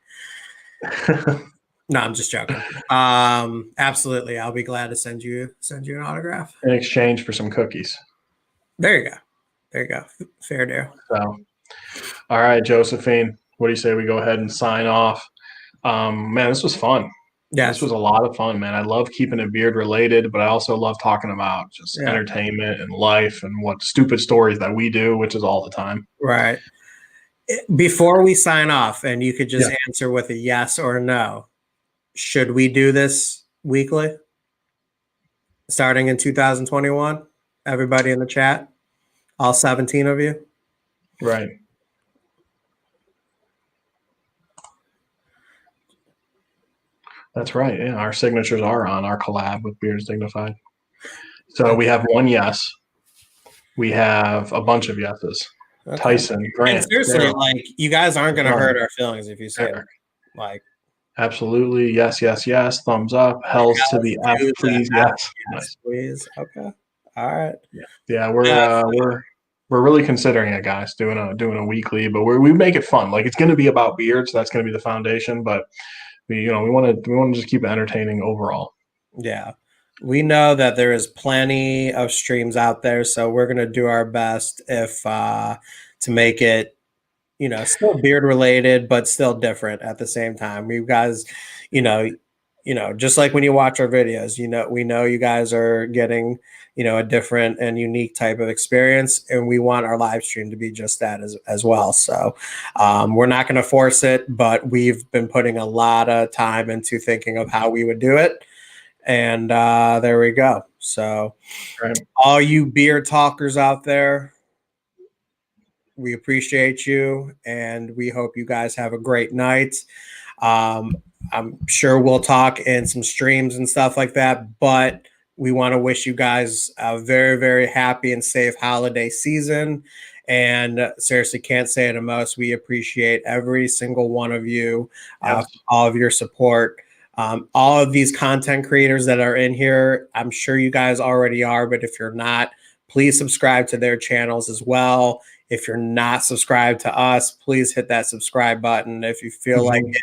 No, I'm just joking. Absolutely. I'll be glad to send you an autograph. In exchange for some cookies. There you go. Fair deal. So, all right, Josephine, what do you say we go ahead and sign off? Man, this was fun. Yeah, this was a lot of fun, man. I love keeping it beard related, but I also love talking about just entertainment and life and what stupid stories that we do, which is all the time. Right. Before we sign off, and you could just answer with a yes or no. Should we do this weekly? Starting in 2021? Everybody in the chat? All 17 of you? Right. That's right. Yeah, our signatures are on our collab with Beards Dignified. So we have one yes. We have a bunch of yeses. Okay. Tyson, Grant. And seriously, like you guys aren't going to hurt our feelings if you say it. Like, absolutely, yes. Thumbs up. Hells to the F, please. Yes, nice. Please. Okay. All right. Yeah. We're really considering it, guys. Doing a weekly, but we make it fun. Like it's going to be about beards. That's going to be the foundation, but. We want to just keep it entertaining overall. Yeah, we know that there is plenty of streams out there, so we're gonna do our best to make it, still beard related, but still different at the same time. We guys, just like when you watch our videos, we know you guys are getting, a different and unique type of experience, and we want our live stream to be just that as well. So we're not going to force it, but we've been putting a lot of time into thinking of how we would do it. And there we go. So all you beer talkers out there, we appreciate you, and we hope you guys have a great night. I'm sure we'll talk in some streams and stuff like that, but we want to wish you guys a very, very happy and safe holiday season. And seriously, can't say it enough. We appreciate every single one of you, Yes. all of your support. All of these content creators that are in here, I'm sure you guys already are, but if you're not, please subscribe to their channels as well. If you're not subscribed to us, please hit that subscribe button if you feel like it.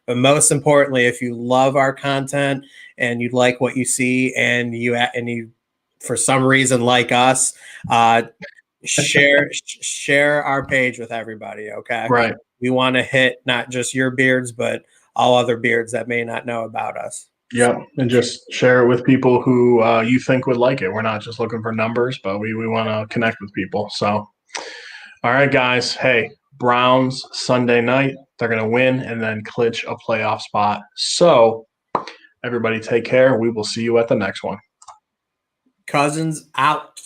But most importantly, if you love our content and you like what you see and you for some reason like us, share our page with everybody. Okay. Right. We want to hit not just your beards, but all other beards that may not know about us. Yep. And just share it with people who you think would like it. We're not just looking for numbers, but we want to connect with people. So, all right, guys. Hey, Browns Sunday night. They're going to win and then clinch a playoff spot. So, everybody take care. We will see you at the next one. Cousins out.